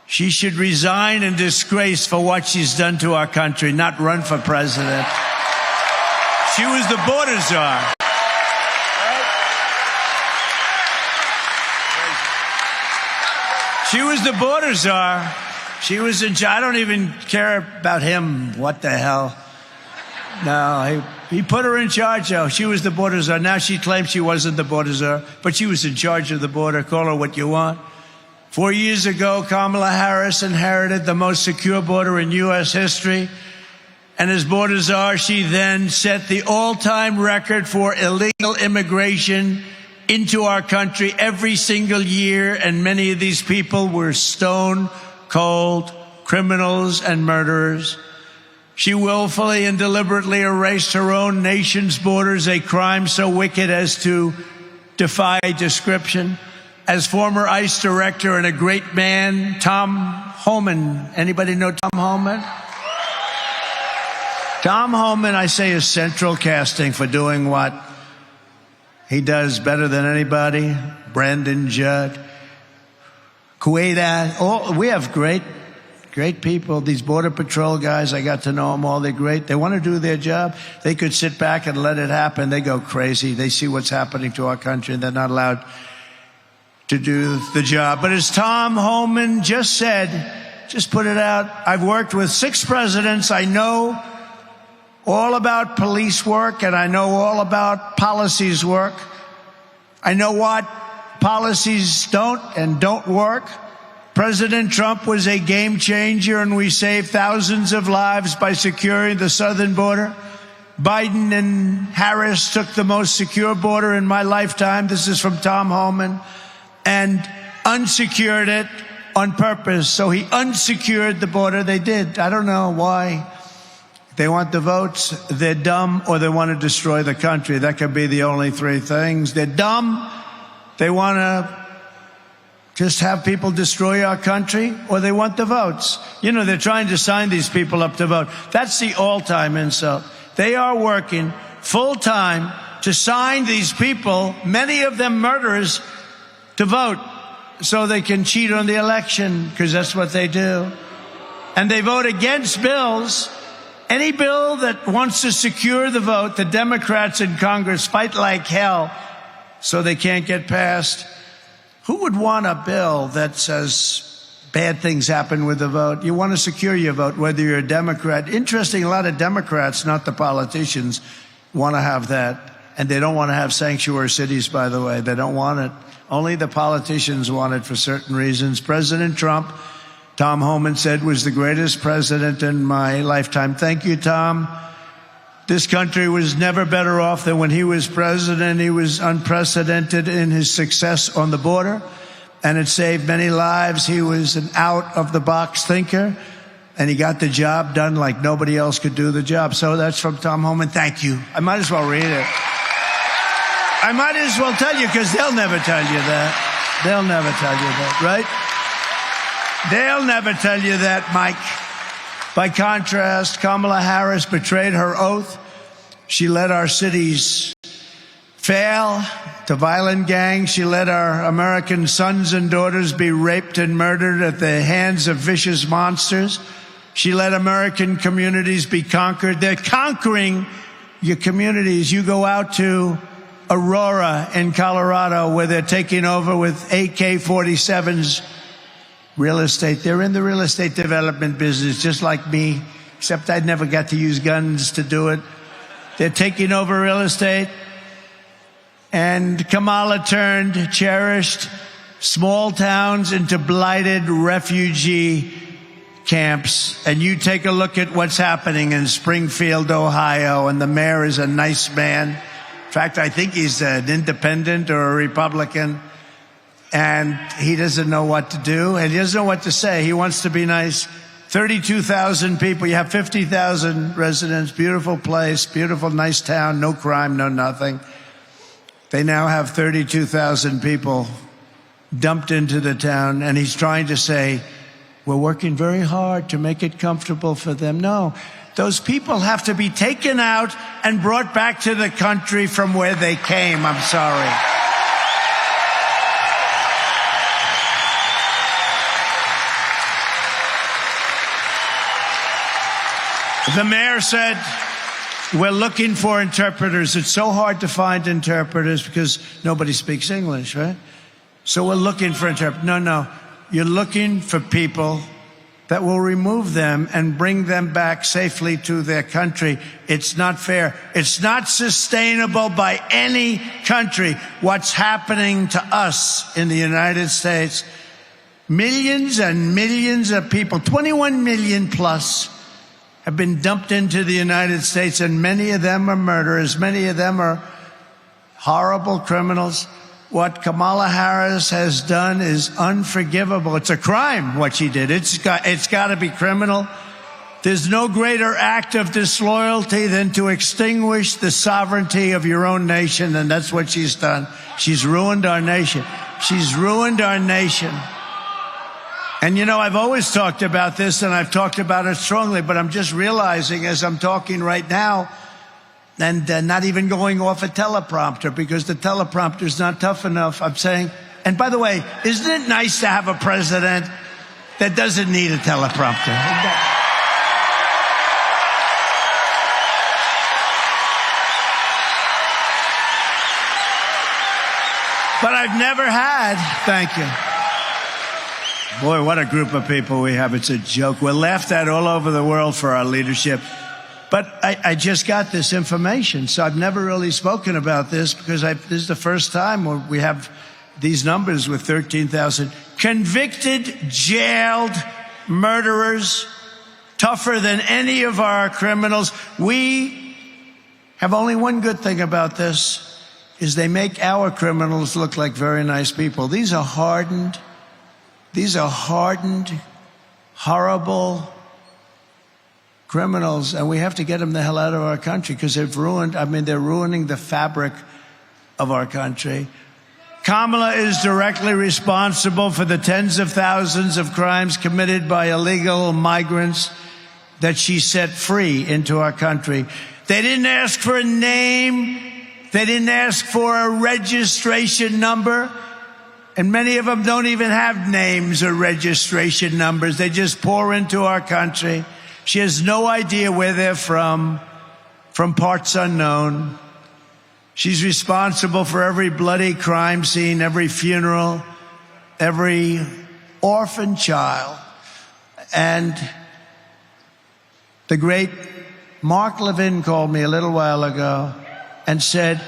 She should resign in disgrace for what she's done to our country, not run for president. She was the border czar. She was the border czar. She was in charge. I don't even care about him. What the hell? No, he put her in charge, though. She was the border czar. Now she claims she wasn't the border czar, but she was in charge of the border. Call her what you want. 4 years ago, Kamala Harris inherited the most secure border in U.S. history. And as border czar, she then set the all-time record for illegal immigration into our country every single year. And many of these people were stone cold, criminals and murderers. She willfully and deliberately erased her own nation's borders, a crime so wicked as to defy description. As former ICE director and a great man, Tom Homan. Anybody know Tom Homan? Tom Homan, I say, is central casting for doing what he does better than anybody. Brandon Judd, Kuwait. Oh, we have great people. These Border Patrol guys, I got to know them all. They're great. They want to do their job. They could sit back and let it happen. They go crazy. They see what's happening to our country, and they're not allowed to do the job. But as Tom Homan just said, just put it out, I've worked with 6 presidents. I know all about police work, and I know all about policies work. I know what policies don't work. President Trump was a game changer, and we saved thousands of lives by securing the southern border. Biden and Harris took the most secure border in my lifetime. This is from Tom Homan. And unsecured it on purpose. So he unsecured the border. They did. I don't know why. They want the votes, they're dumb, or they want to destroy the country. That could be the only 3 things. They're dumb, they want to just have people destroy our country, or they want the votes. You know, they're trying to sign these people up to vote. That's the all-time insult. They are working full-time to sign these people, many of them murderers, to vote so they can cheat on the election, because that's what they do. And they vote against bills. Any bill that wants to secure the vote, the Democrats in Congress fight like hell so they can't get passed. Who would want a bill that says bad things happen with the vote? You want to secure your vote, whether you're a Democrat. Interesting, a lot of Democrats, not the politicians, want to have that. And they don't want to have sanctuary cities, by the way. They don't want it. Only the politicians want it for certain reasons. President Trump, Tom Homan said, was the greatest president in my lifetime. Thank you, Tom. This country was never better off than when he was president. He was unprecedented in his success on the border, and it saved many lives. He was an out-of-the-box thinker, and he got the job done like nobody else could do the job. So that's from Tom Homan. Thank you. I might as well read it. I might as well tell you, because they'll never tell you that. They'll never tell you that, right? They'll never tell you that, Mike. By contrast, Kamala Harris betrayed her oath. She let our cities fail to violent gangs. She let our American sons and daughters be raped and murdered at the hands of vicious monsters. She let American communities be conquered. They're conquering your communities. You go out to Aurora in Colorado, where they're taking over with AK-47s. Real estate. They're in the real estate development business, just like me, except I never got to use guns to do it. They're taking over real estate. And Kamala turned cherished small towns into blighted refugee camps. And you take a look at what's happening in Springfield, Ohio, and the mayor is a nice man. In fact, I think he's an independent or a Republican. And he doesn't know what to do, and he doesn't know what to say. He wants to be nice. 32,000 people. You have 50,000 residents. Beautiful place, beautiful, nice town, no crime, no nothing. They now have 32,000 people dumped into the town, and he's trying to say, we're working very hard to make it comfortable for them. No, those people have to be taken out and brought back to the country from where they came. I'm sorry. The mayor said, we're looking for interpreters. It's so hard to find interpreters because nobody speaks English, right? So we're looking for interpreters. No. You're looking for people that will remove them and bring them back safely to their country. It's not fair. It's not sustainable by any country. What's happening to us in the United States, millions and millions of people, 21 million plus, have been dumped into the United States, and many of them are murderers. Many of them are horrible criminals. What Kamala Harris has done is unforgivable. It's a crime what she did. It's got to be criminal. There's no greater act of disloyalty than to extinguish the sovereignty of your own nation, and that's what she's done. She's ruined our nation. She's ruined our nation. And you know, I've always talked about this, and I've talked about it strongly, but I'm just realizing as I'm talking right now, and not even going off a teleprompter because the teleprompter's not tough enough. I'm saying, and by the way, isn't it nice to have a president that doesn't need a teleprompter? But I've never had, thank you. Boy, what a group of people we have. It's a joke. We're laughed at all over the world for our leadership. But I just got this information, so I've never really spoken about this because this is the first time where we have these numbers with 13,000 convicted, jailed murderers, tougher than any of our criminals. We have only one good thing about this, is they make our criminals look like very nice people. These are hardened, horrible criminals, and we have to get them the hell out of our country because they're ruining the fabric of our country. Kamala is directly responsible for the tens of thousands of crimes committed by illegal migrants that she set free into our country. They didn't ask for a name. They didn't ask for a registration number. And many of them don't even have names or registration numbers. They just pour into our country. She has no idea where they're from parts unknown. She's responsible for every bloody crime scene, every funeral, every orphan child. And the great Mark Levin called me a little while ago and said,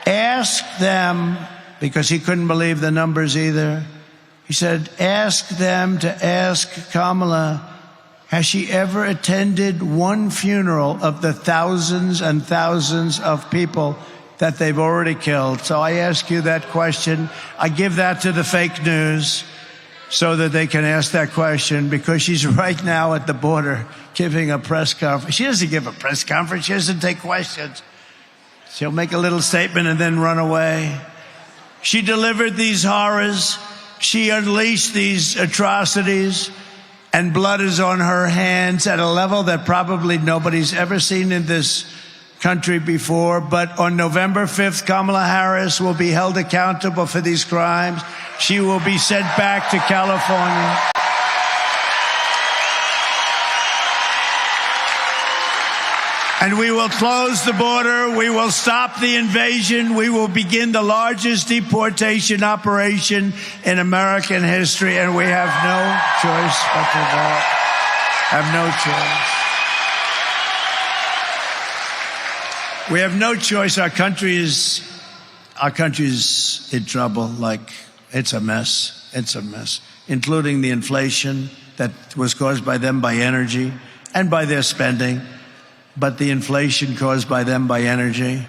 ask them, because he couldn't believe the numbers either. He said, ask them to ask Kamala, has she ever attended one funeral of the thousands and thousands of people that they've already killed? So I ask you that question. I give that to the fake news so that they can ask that question, because she's right now at the border giving a press conference. She doesn't give a press conference. She doesn't take questions. She'll make a little statement and then run away. She delivered these horrors. She unleashed these atrocities. And blood is on her hands at a level that probably nobody's ever seen in this country before. But on November 5th, Kamala Harris will be held accountable for these crimes. She will be sent back to California. And we will close the border. We will stop the invasion. We will begin the largest deportation operation in American history. And we have no choice but to vote. Have no choice. We have no choice. Our country is in trouble. Like, it's a mess. It's a mess, including the inflation that was caused by them by energy and by their spending. But the inflation caused by them by energy.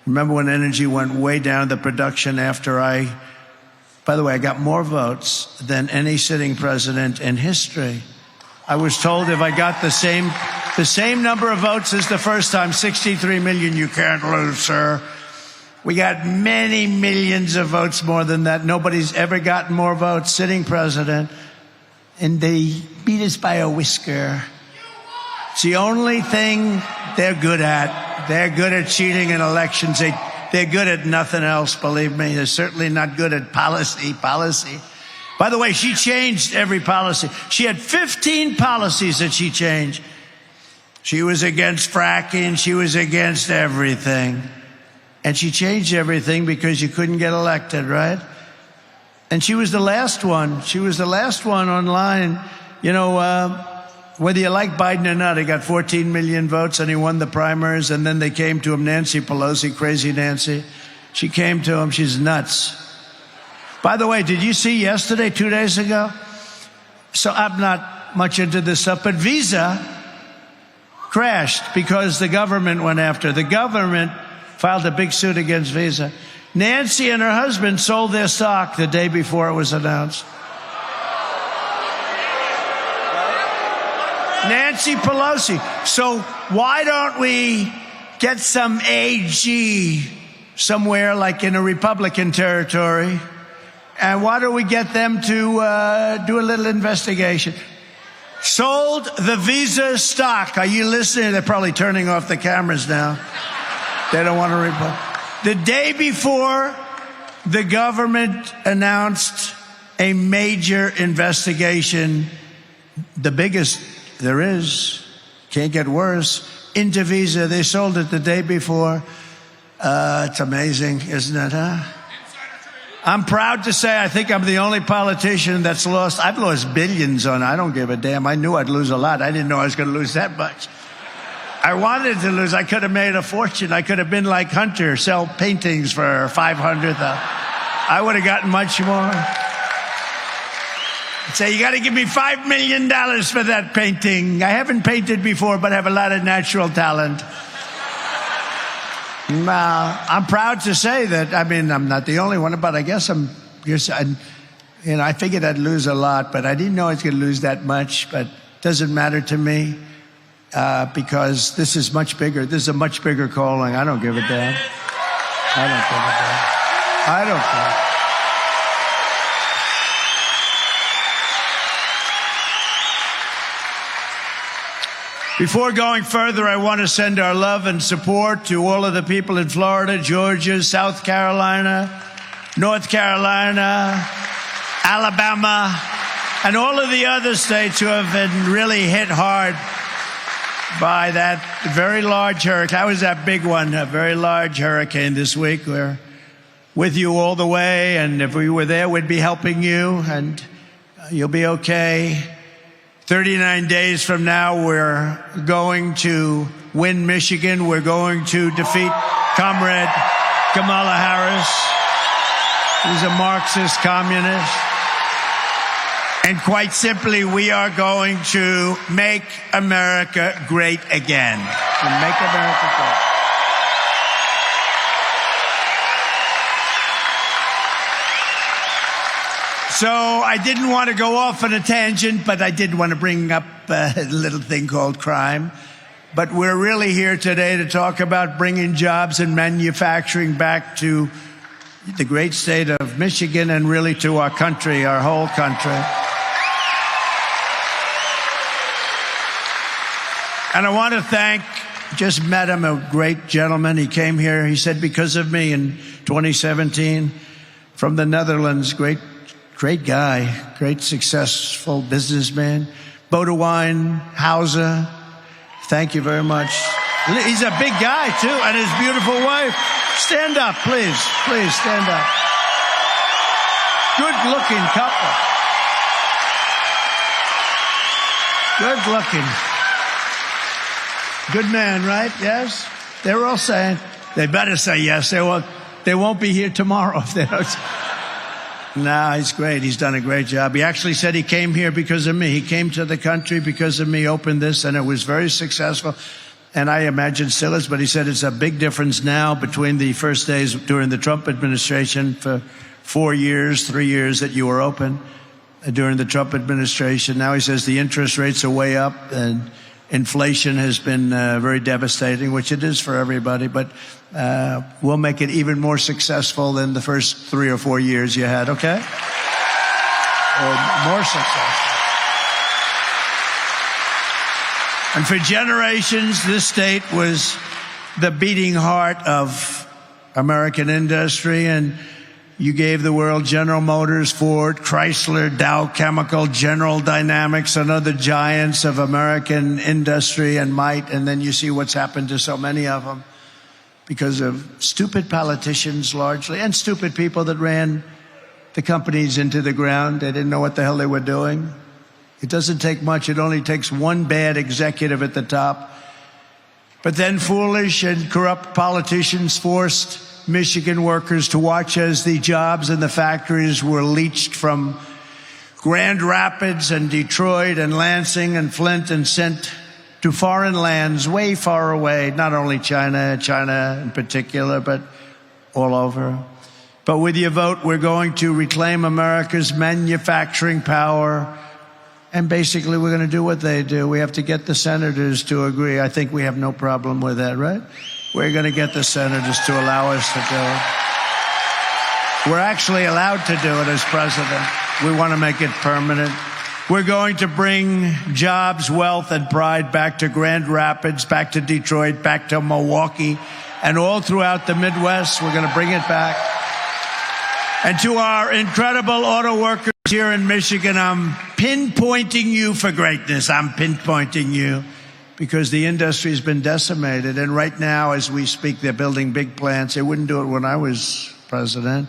Remember when energy went way down, the production after by the way, I got more votes than any sitting president in history. I was told if I got the same number of votes as the first time, 63 million, you can't lose, sir. We got many millions of votes more than that. Nobody's ever gotten more votes, sitting president. And they beat us by a whisker. It's the only thing they're good at. They're good at cheating in elections. They're good at nothing else, believe me. They're certainly not good at policy. By the way, she changed every policy. She had 15 policies that she changed. She was against fracking. She was against everything. And she changed everything because you couldn't get elected, right? And she was the last one. She was the last one online. You know, whether you like Biden or not, he got 14 million votes and he won the primaries. And then they came to him, Nancy Pelosi, crazy Nancy. She came to him. She's nuts. By the way, did you see yesterday, 2 days ago? So I'm not much into this stuff, but Visa crashed because the government went after. The government filed a big suit against Visa. Nancy and her husband sold their stock the day before it was announced. Nancy Pelosi. So why don't we get some AG somewhere like in a Republican territory? And why don't we get them to do a little investigation? Sold the Visa stock. Are you listening? They're probably turning off the cameras now. They don't want to report. The day before, the government announced a major investigation, the biggest there is, can't get worse, into Visa. They sold it the day before. It's amazing, isn't it, huh? I'm proud to say I think I'm the only politician that's lost. I've lost billions on it. I don't give a damn. I knew I'd lose a lot. I didn't know I was going to lose that much. I wanted to lose. I could have made a fortune. I could have been like Hunter, sell paintings for 500. I would have gotten much more. I'd say, you got to give me $5 million for that painting. I haven't painted before, but I have a lot of natural talent. I'm proud to say that, I mean, I'm not the only one, but I guess I figured I'd lose a lot, but I didn't know I was going to lose that much, but it doesn't matter to me. Because this is much bigger. This is a much bigger calling. I don't give a damn. I don't give a damn. I don't care. Before going further, I want to send our love and support to all of the people in Florida, Georgia, South Carolina, North Carolina, Alabama, and all of the other states who have been really hit hard by that very large hurricane. That was that big one, a very large hurricane this week. We're with you all the way, and if we were there, we'd be helping you, and you'll be okay. 39 days from now, we're going to win Michigan. We're going to defeat Comrade Kamala Harris, who's a Marxist communist. And quite simply, we are going to make America great again. To make America great. So I didn't want to go off on a tangent, but I did want to bring up a little thing called crime. But we're really here today to talk about bringing jobs and manufacturing back to the great state of Michigan and really to our country, our whole country. And I want to thank, just met him, a great gentleman. He came here, he said, because of me in 2017 from the Netherlands. Great guy, great successful businessman. Bodewijn Hauser, thank you very much. He's a big guy, too, and his beautiful wife. Stand up, please. Please stand up. Good-looking couple. Good-looking. Good man, right? Yes? They're all saying. They better say yes. They won't be here tomorrow if they don't. No, he's great. He's done a great job. He actually said he came here because of me. He came to the country because of me, opened this, and it was very successful. And I imagine still is, but he said it's a big difference now between the first days during the Trump administration for 3 years that you were open during the Trump administration. Now he says the interest rates are way up and inflation has been very devastating, which it is for everybody, but we'll make it even more successful than the first 3 or 4 years you had, okay? Or more successful. And for generations, this state was the beating heart of American industry, and you gave the world General Motors, Ford, Chrysler, Dow Chemical, General Dynamics, and other giants of American industry and might, and then you see what's happened to so many of them because of stupid politicians largely, and stupid people that ran the companies into the ground. They didn't know what the hell they were doing. It doesn't take much. It only takes one bad executive at the top. But then foolish and corrupt politicians forced Michigan workers to watch as the jobs in the factories were leached from Grand Rapids and Detroit and Lansing and Flint and sent to foreign lands way far away, not only China in particular, but all over. But with your vote, we're going to reclaim America's manufacturing power. And basically, we're going to do what they do. We have to get the senators to agree. I think we have no problem with that, right? We're going to get the senators to allow us to do it. We're actually allowed to do it as president. We want to make it permanent. We're going to bring jobs, wealth, and pride back to Grand Rapids, back to Detroit, back to Milwaukee, and all throughout the Midwest. We're going to bring it back. And to our incredible auto workers here in Michigan, I'm pinpointing you for greatness. I'm pinpointing you because the industry has been decimated. And right now, as we speak, they're building big plants. They wouldn't do it when I was president.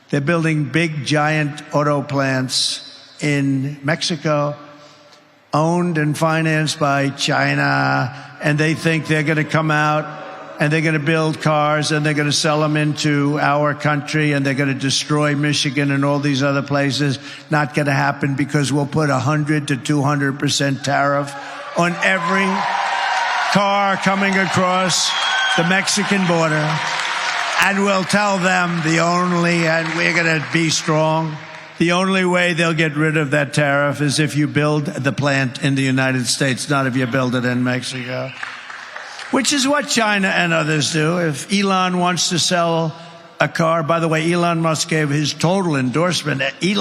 They're building big, giant auto plants in Mexico, owned and financed by China. And they think they're going to come out and they're going to build cars and they're going to sell them into our country and they're going to destroy Michigan and all these other places. Not going to happen because we'll put 100 to 200% tariff on every car coming across the Mexican border. And we'll tell them and we're going to be strong. The only way they'll get rid of that tariff is if you build the plant in the United States, not if you build it in Mexico. Which is what China and others do. If Elon wants to sell a car, by the way, Elon Musk gave his total endorsement. He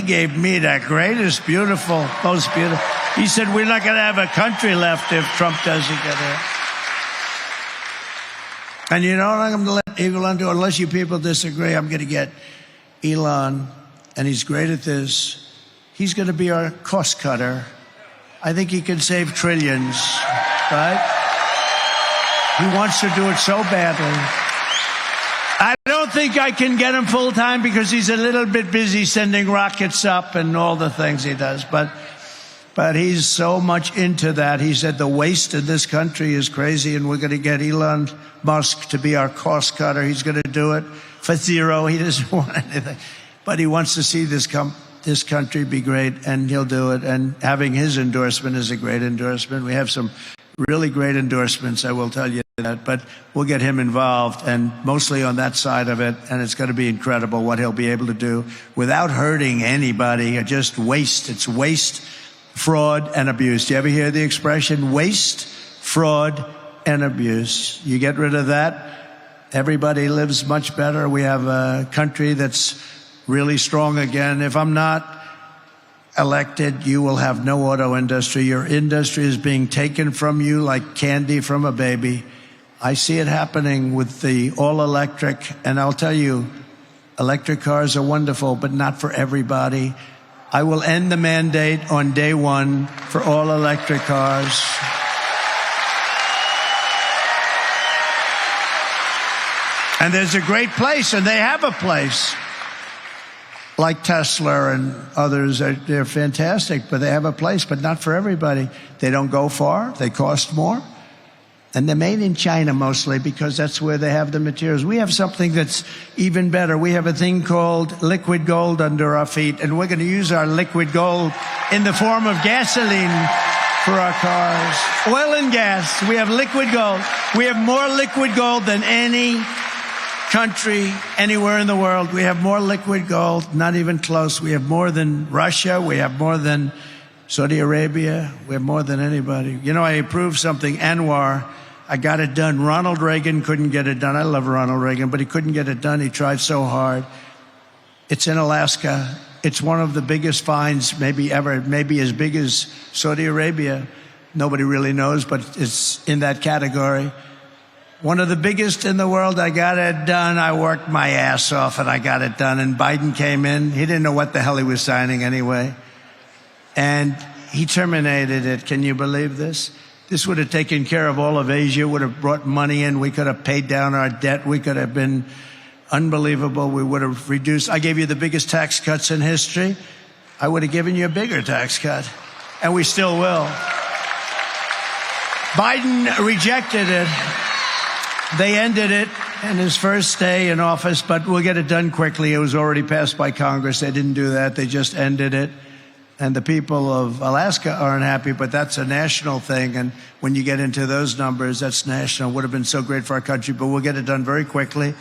gave me the greatest, most beautiful. He said, we're not going to have a country left if Trump doesn't get it. And you know what I'm going to let Elon do? Unless you people disagree, I'm going to get Elon, and he's great at this. He's going to be our cost cutter. I think he can save trillions, right? He wants to do it so badly. I don't think I can get him full time because he's a little bit busy sending rockets up and all the things he does. But he's so much into that. He said the waste in this country is crazy, and we're going to get Elon Musk to be our cost cutter. He's going to do it for zero. He doesn't want anything. But he wants to see this country be great, and he'll do it. And having his endorsement is a great endorsement. We have some really great endorsements, I will tell you that, but we'll get him involved and mostly on that side of it, and it's going to be incredible what he'll be able to do without hurting anybody. Just waste. It's waste, fraud, and abuse. Do you ever hear the expression waste, fraud, and abuse? You get rid of that, everybody lives much better. We have a country that's really strong again. If I'm not elected, you will have no auto industry. Your industry is being taken from you like candy from a baby. I see it happening with the all-electric, and I'll tell you, electric cars are wonderful, but not for everybody. I will end the mandate on day one for all-electric cars. And there's a great place, and they have a place. Like Tesla and others, they're fantastic, but they have a place, but not for everybody. They don't go far. They cost more. And they're made in China mostly because that's where they have the materials. We have something that's even better. We have a thing called liquid gold under our feet, and we're going to use our liquid gold in the form of gasoline for our cars. Oil and gas. We have liquid gold. We have more liquid gold than any country anywhere in the world. We have more liquid gold, not even close. We have more than Russia. We have more than Saudi Arabia. We have more than anybody. You know, I approved something, Anwar. I got it done. Ronald Reagan couldn't get it done. I love Ronald Reagan, but he couldn't get it done. He tried so hard. It's in Alaska. It's one of the biggest finds maybe ever, maybe as big as Saudi Arabia. Nobody really knows, but it's in that category. One of the biggest in the world. I got it done. I worked my ass off and I got it done. And Biden came in. He didn't know what the hell he was signing anyway. And he terminated it. Can you believe this? This would have taken care of all of Asia, would have brought money in. We could have paid down our debt. We could have been unbelievable. We would have reduced. I gave you the biggest tax cuts in history. I would have given you a bigger tax cut. And we still will. Biden rejected it. They ended it in his first day in office, but we'll get it done quickly. It was already passed by Congress. They didn't do that. They just ended it. And the people of Alaska aren't happy, but that's a national thing. And when you get into those numbers, that's national. Would have been so great for our country, but we'll get it done very quickly.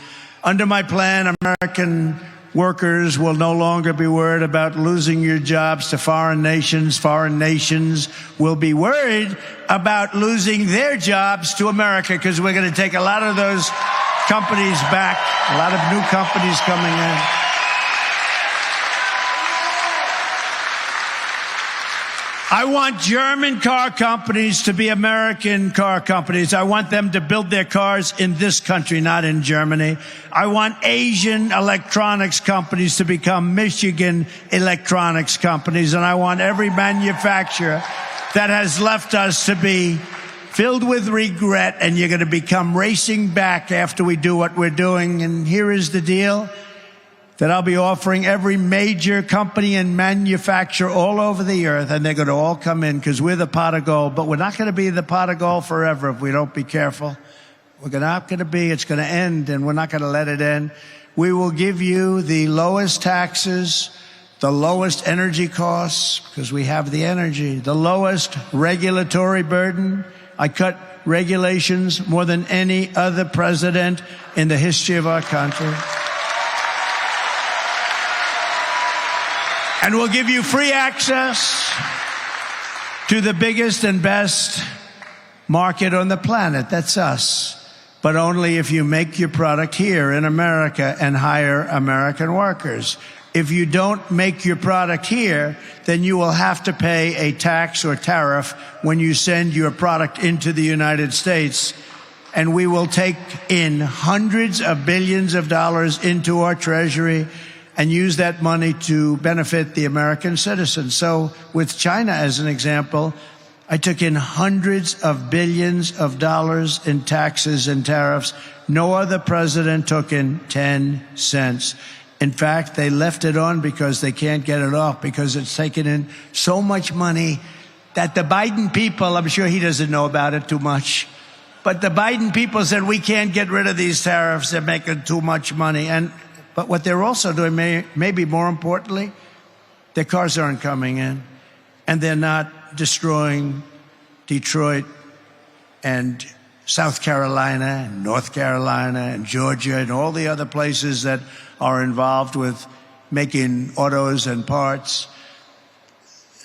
Under my plan, American workers will no longer be worried about losing your jobs to foreign nations. Foreign nations will be worried about losing their jobs to America, because we're going to take a lot of those companies back, a lot of new companies coming in. I want German car companies to be American car companies. I want them to build their cars in this country, not in Germany. I want Asian electronics companies to become Michigan electronics companies. And I want every manufacturer that has left us to be filled with regret, and you're going to become racing back after we do what we're doing. And here is the deal that I'll be offering every major company and manufacturer all over the earth, and they're going to all come in because we're the pot of gold. But we're not going to be the pot of gold forever if we don't be careful. We're not going to be, it's going to end, and we're not going to let it end. We will give you the lowest taxes, the lowest energy costs, because we have the energy, the lowest regulatory burden. I cut regulations more than any other president in the history of our country. And we'll give you free access to the biggest and best market on the planet. That's us. But only if you make your product here in America and hire American workers. If you don't make your product here, then you will have to pay a tax or tariff when you send your product into the United States. And we will take in hundreds of billions of dollars into our treasury and use that money to benefit the American citizens. So with China as an example, I took in hundreds of billions of dollars in taxes and tariffs. No other president took in 10 cents. In fact, they left it on because they can't get it off, because it's taken in so much money that the Biden people, I'm sure he doesn't know about it too much, but the Biden people said, we can't get rid of these tariffs. They're making too much money. But what they're also doing, maybe more importantly, their cars aren't coming in, and they're not destroying Detroit and South Carolina and North Carolina and Georgia and all the other places that are involved with making autos and parts.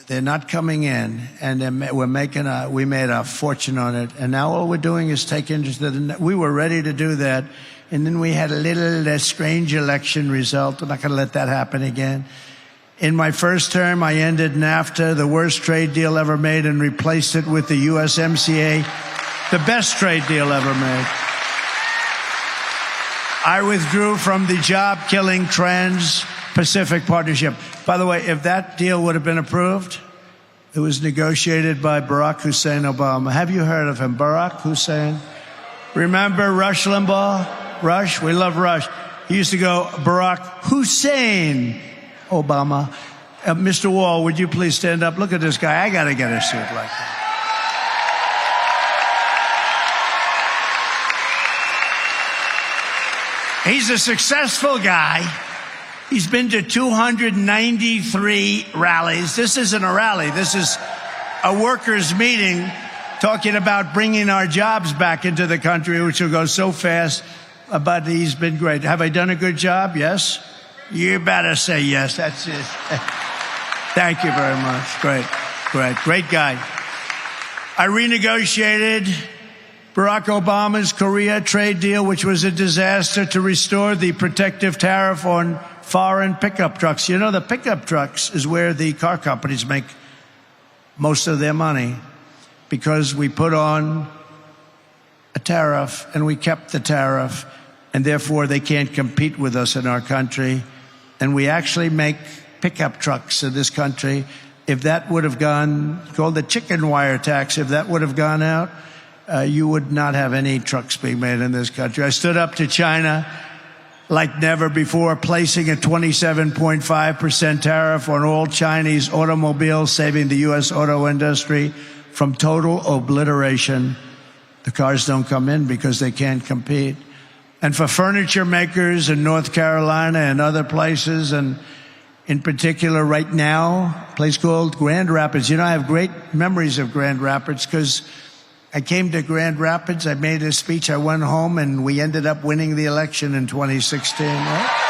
They're not coming in, and we made a fortune on it. And now all we're doing is take interest in it. We were ready to do that. And then we had a little strange election result. We're not going to let that happen again. In my first term, I ended NAFTA, the worst trade deal ever made, and replaced it with the USMCA, the best trade deal ever made. I withdrew from the job-killing Trans-Pacific Partnership. By the way, if that deal would have been approved, it was negotiated by Barack Hussein Obama. Have you heard of him, Barack Hussein? Remember Rush Limbaugh? Rush, we love Rush. He used to go, Barack Hussein Obama. Mr. Wall, would you please stand up? Look at this guy. I got to get a suit like that. He's a successful guy. He's been to 293 rallies. This isn't a rally. This is a workers' meeting talking about bringing our jobs back into the country, which will go so fast. But he's been great. Have I done a good job? Yes? You better say yes. That's it. Thank you very much. Great guy. I renegotiated Barack Obama's Korea trade deal, which was a disaster, to restore the protective tariff on foreign pickup trucks. You know, the pickup trucks is where the car companies make most of their money, because we put on a tariff and we kept the tariff, and therefore they can't compete with us in our country. And we actually make pickup trucks in this country. If that would have gone, called the chicken wire tax, if that would have gone out, you would not have any trucks being made in this country. I stood up to China like never before, placing a 27.5% tariff on all Chinese automobiles, saving the U.S. auto industry from total obliteration. The cars don't come in because they can't compete. And for furniture makers in North Carolina and other places, and in particular right now, a place called Grand Rapids. You know, I have great memories of Grand Rapids because I came to Grand Rapids. I made a speech. I went home, and we ended up winning the election in 2016. Right?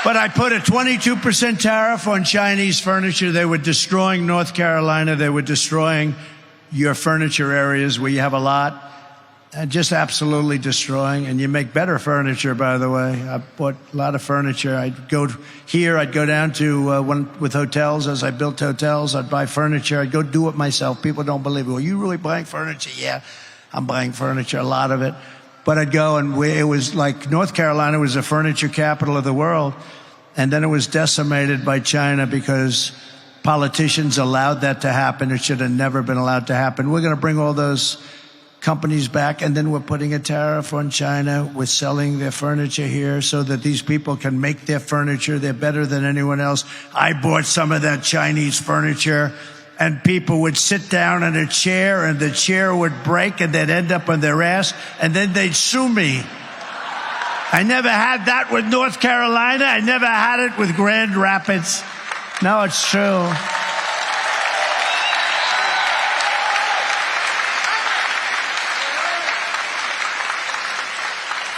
But I put a 22% tariff on Chinese furniture. They were destroying North Carolina. They were destroying your furniture areas where you have a lot. Just absolutely destroying. And you make better furniture, by the way. I bought a lot of furniture. I'd go down to with hotels. As I built hotels, I'd buy furniture. I'd go do it myself. People don't believe it. Well, you really buying furniture? Yeah, I'm buying furniture, a lot of it. But I'd go, and it was like North Carolina was the furniture capital of the world. And then it was decimated by China because politicians allowed that to happen. It should have never been allowed to happen. We're going to bring all those companies back, and then we're putting a tariff on China. We're selling their furniture here so that these people can make their furniture. They're better than anyone else. I bought some of that Chinese furniture, and people would sit down in a chair, and the chair would break, and they'd end up on their ass, and then they'd sue me. I never had that with North Carolina. I never had it with Grand Rapids. No, it's true.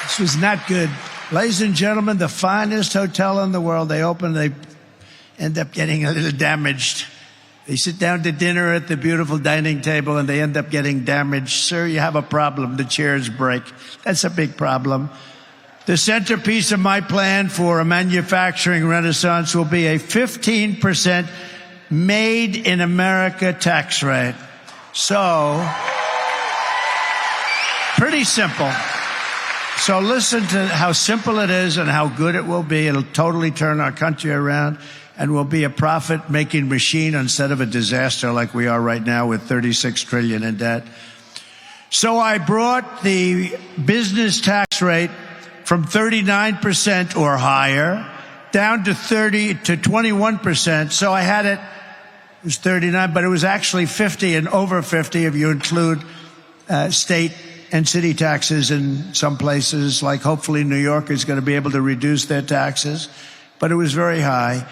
This was not good. Ladies and gentlemen, the finest hotel in the world. They open, they end up getting a little damaged. They sit down to dinner at the beautiful dining table, and they end up getting damaged. Sir, you have a problem. The chairs break. That's a big problem. The centerpiece of my plan for a manufacturing renaissance will be a 15% made in America tax rate. So, pretty simple. So listen to how simple it is and how good it will be. It'll totally turn our country around, and we'll be a profit-making machine instead of a disaster like we are right now with $36 trillion in debt. So I brought the business tax rate from 39% or higher down to 21%. So I had it was 39, but it was actually 50 and over 50 if you include state and city taxes in some places, like hopefully New York is going to be able to reduce their taxes, but it was very high.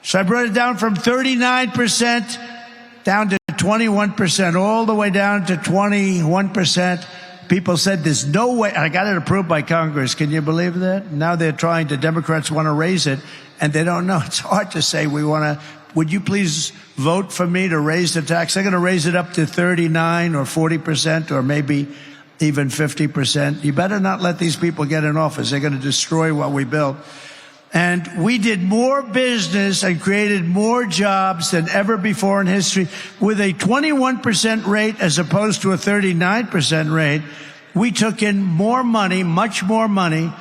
So I brought it down from 39% down to 21%, all the way down to 21%. People said there's no way. I got it approved by Congress. Can you believe that? Now they're trying to, Democrats want to raise it, and they don't know. It's hard to say we want to. Would you please vote for me to raise the tax? They're going to raise it up to 39 or 40% or maybe even 50%. You better not let these people get in office. They're going to destroy what we built. And we did more business and created more jobs than ever before in history. With a 21% rate as opposed to a 39% rate, we took in more money, much more money,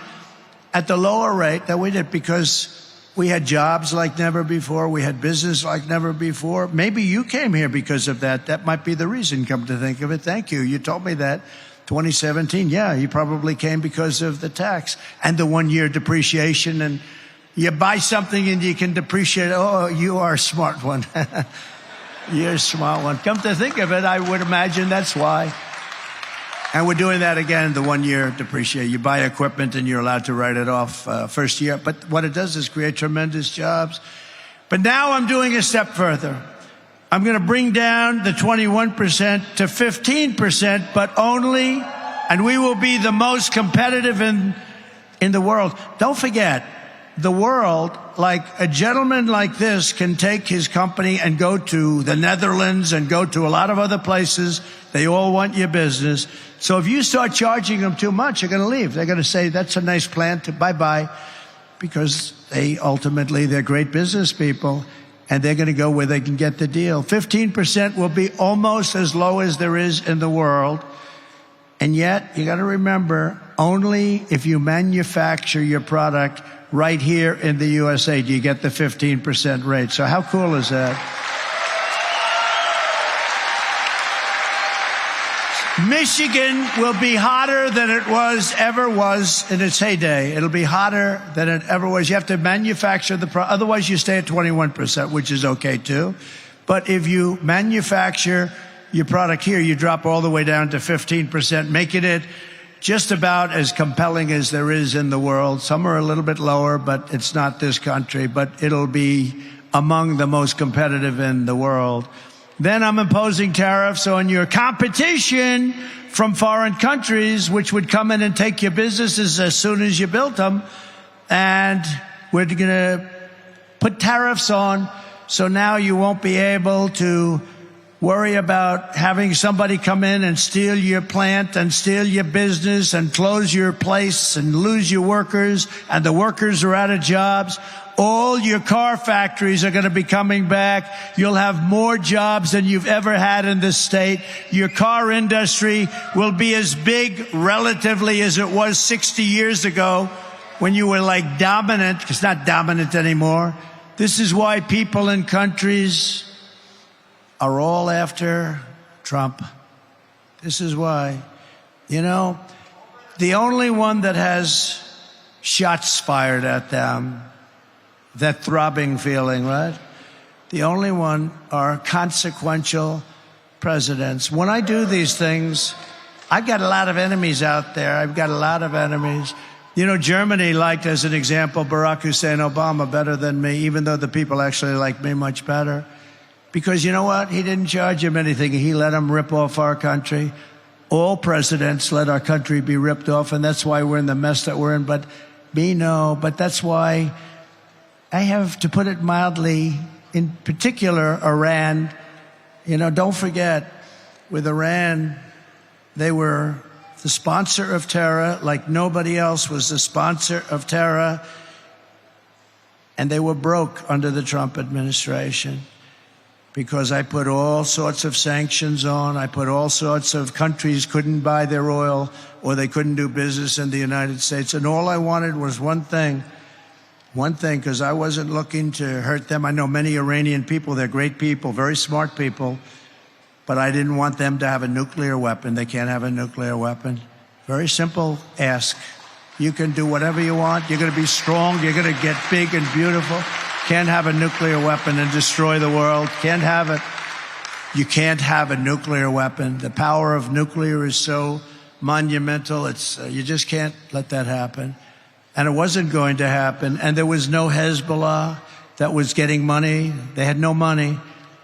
at the lower rate that we did because we had jobs like never before. We had business like never before. Maybe you came here because of that. That might be the reason, come to think of it. Thank you. You told me that. 2017, yeah, you probably came because of the tax and the 1-year depreciation, and you buy something and you can depreciate. Oh, you are a smart one. You're a smart one. Come to think of it, I would imagine that's why. And we're doing that again, the 1-year depreciate. You buy equipment and you're allowed to write it off first year. But what it does is create tremendous jobs. But now I'm doing a step further. I'm going to bring down the 21% to 15%, but only, and we will be the most competitive in the world. Don't forget, the world, like a gentleman like this can take his company and go to the Netherlands and go to a lot of other places. They all want your business. So if you start charging them too much, they're going to leave. They're going to say, that's a nice plant, bye-bye, because they're great business people, and they're going to go where they can get the deal. 15% will be almost as low as there is in the world. And yet, you got to remember, only if you manufacture your product right here in the USA do you get the 15% rate. So how cool is that? Michigan will be hotter than it ever was in its heyday. It'll be hotter than it ever was. You have to manufacture the product. Otherwise, you stay at 21%, which is okay, too. But if you manufacture your product here, you drop all the way down to 15%, making it just about as compelling as there is in the world. Some are a little bit lower, but it's not this country, but it'll be among the most competitive in the world. Then I'm imposing tariffs on your competition from foreign countries, which would come in and take your businesses as soon as you built them. And we're going to put tariffs on, so now you won't be able to worry about having somebody come in and steal your plant and steal your business and close your place and lose your workers, and the workers are out of jobs. All your car factories are going to be coming back. You'll have more jobs than you've ever had in this state. Your car industry will be as big relatively as it was 60 years ago when you were like dominant. It's not dominant anymore. This is why people in countries are all after Trump. This is why. You know, the only one that has shots fired at them, that throbbing feeling, right? The only one are consequential presidents. When I do these things, I've got a lot of enemies out there. I've got a lot of enemies. You know, Germany liked, as an example, Barack Hussein Obama better than me, even though the people actually like me much better. Because you know what? He didn't charge him anything. He let him rip off our country. All presidents let our country be ripped off, and that's why we're in the mess that we're in. But me, no. But that's why I have, to put it mildly, in particular, Iran. You know, don't forget, with Iran, they were the sponsor of terror like nobody else was the sponsor of terror. And they were broke under the Trump administration, because I put all sorts of sanctions on. I put all sorts of countries couldn't buy their oil, or they couldn't do business in the United States. And all I wanted was one thing, because I wasn't looking to hurt them. I know many Iranian people. They're great people, very smart people. But I didn't want them to have a nuclear weapon. They can't have a nuclear weapon. Very simple ask. You can do whatever you want. You're going to be strong. You're going to get big and beautiful. Can't have a nuclear weapon and destroy the world. Can't have it. You can't have a nuclear weapon. The power of nuclear is so monumental. You just can't let that happen. And it wasn't going to happen. And there was no Hezbollah that was getting money. They had no money.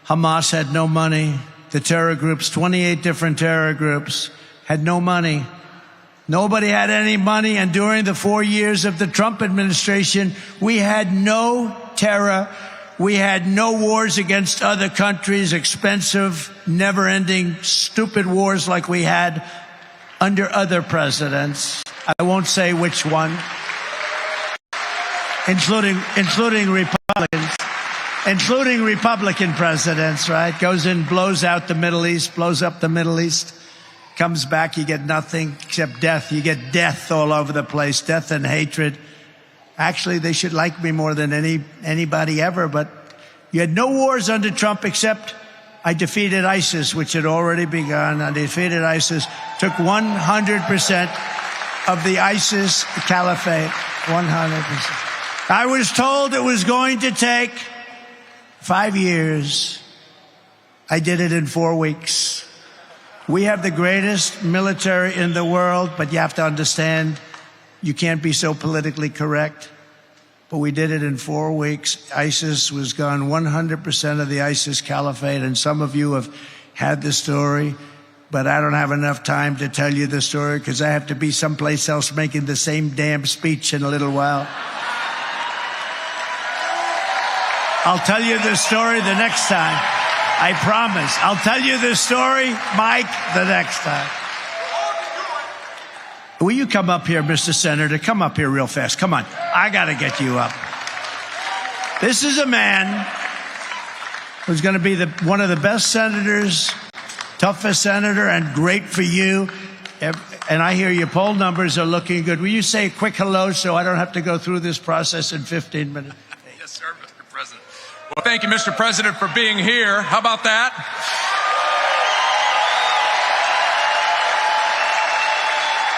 Hamas had no money. The terror groups, 28 different terror groups, had no money. Nobody had any money. And during the 4 years of the Trump administration, we had no terror. We had no wars against other countries, expensive, never-ending, stupid wars like we had under other presidents. I won't say which one, including Republicans. Including Republican presidents, right? Goes in, blows out the Middle East, blows up the Middle East, comes back, you get nothing except death. You get death all over the place, death and hatred. Actually, they should like me more than anybody ever, but you had no wars under Trump except I defeated ISIS, which had already begun. I defeated ISIS, took 100% of the ISIS caliphate, 100%. I was told it was going to take 5 years. I did it in 4 weeks. We have the greatest military in the world, but you have to understand, you can't be so politically correct. But we did it in 4 weeks. ISIS was gone, 100% of the ISIS caliphate, and some of you have had the story, but I don't have enough time to tell you the story because I have to be someplace else making the same damn speech in a little while. I'll tell you the story the next time. I promise. I'll tell you the story, Mike, the next time. Will you come up here, Mr. Senator? Come up here real fast. Come on. I got to get you up. This is a man who's going to be one of the best senators, toughest senator, and great for you. And I hear your poll numbers are looking good. Will you say a quick hello so I don't have to go through this process in 15 minutes? Yes, sir, Mr. President. Well, thank you, Mr. President, for being here. How about that?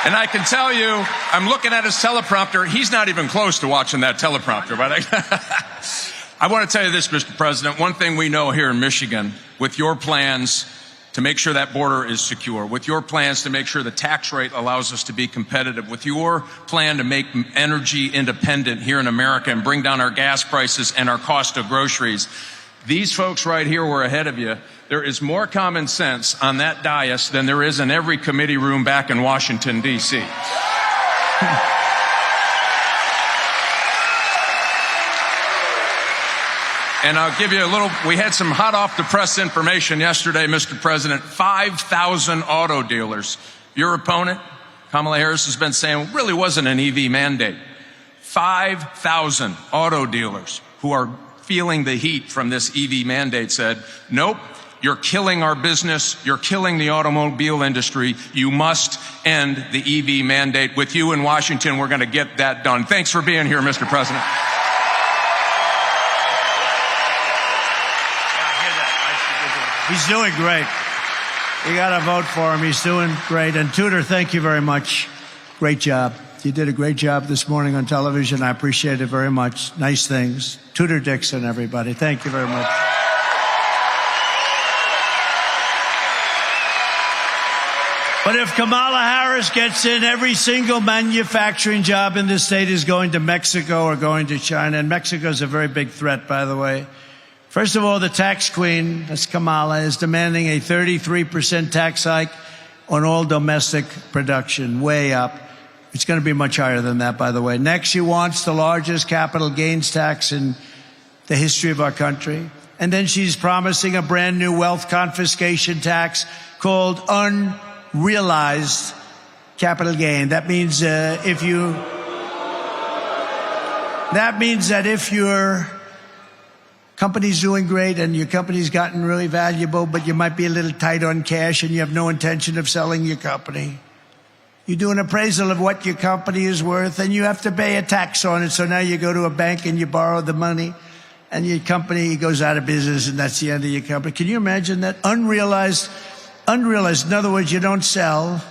And I can tell you, I'm looking at his teleprompter. He's not even close to watching that teleprompter. But I want to tell you this, Mr. President. One thing we know here in Michigan, with your plans, to make sure that border is secure, with your plans to make sure the tax rate allows us to be competitive, with your plan to make energy independent here in America and bring down our gas prices and our cost of groceries. These folks right here were ahead of you. There is more common sense on that dais than there is in every committee room back in Washington, D.C. And I'll give you a little, we had some hot off the press information yesterday, Mr. President. 5,000 auto dealers. Your opponent, Kamala Harris, has been saying really wasn't an EV mandate. 5,000 auto dealers who are feeling the heat from this EV mandate said, nope, you're killing our business. You're killing the automobile industry. You must end the EV mandate. With you in Washington, we're going to get that done. Thanks for being here, Mr. President. He's doing great. You got to vote for him. He's doing great. And Tudor, thank you very much. Great job. You did a great job this morning on television. I appreciate it very much. Nice things. Tudor Dixon, everybody. Thank you very much. But if Kamala Harris gets in, every single manufacturing job in this state is going to Mexico or going to China. And Mexico is a very big threat, by the way. First of all, the tax queen, that's Kamala, is demanding a 33% tax hike on all domestic production, way up. It's going to be much higher than that, by the way. Next, she wants the largest capital gains tax in the history of our country. And then she's promising a brand new wealth confiscation tax called unrealized capital gain. That means that if your company's doing great and your company's gotten really valuable, but you might be a little tight on cash and you have no intention of selling your company, you do an appraisal of what your company is worth and you have to pay a tax on it. So now you go to a bank and you borrow the money and your company goes out of business and that's the end of your company. Can you imagine that? Unrealized. In other words, you don't sell.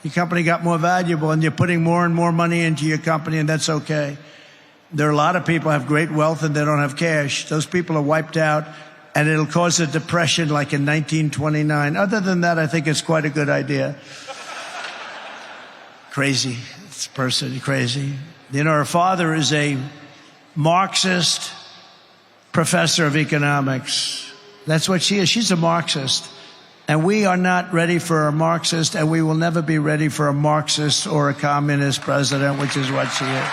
Your company got more valuable and you're putting more and more money into your company, and that's okay. There are a lot of people who have great wealth and they don't have cash. Those people are wiped out, and it'll cause a depression like in 1929. Other than that, I think it's quite a good idea. Crazy. This person, crazy. You know, her father is a Marxist professor of economics. That's what she is. She's a Marxist. And we are not ready for a Marxist, and we will never be ready for a Marxist or a communist president, which is what she is.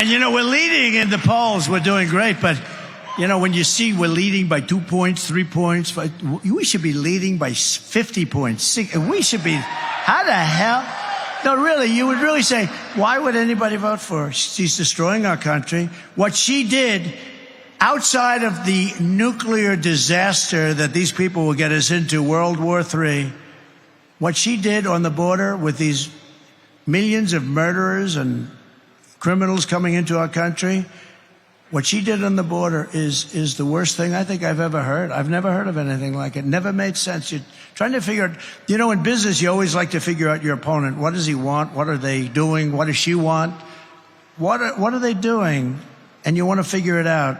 And, you know, we're leading in the polls. We're doing great. But, you know, when you see we're leading by 2 points, 3 points, we should be leading by 50 points. We should be, how the hell? No, really, you would really say, why would anybody vote for her? She's destroying our country. What she did outside of the nuclear disaster that these people will get us into, World War III, what she did on the border with these millions of murderers and criminals coming into our country, what she did on the border is the worst thing I think I've ever heard. I've never heard of anything like it. Never made sense. You're trying to figure out, you know, in business, you always like to figure out your opponent. What does he want? What are they doing? What does she want? What are they doing? And you want to figure it out.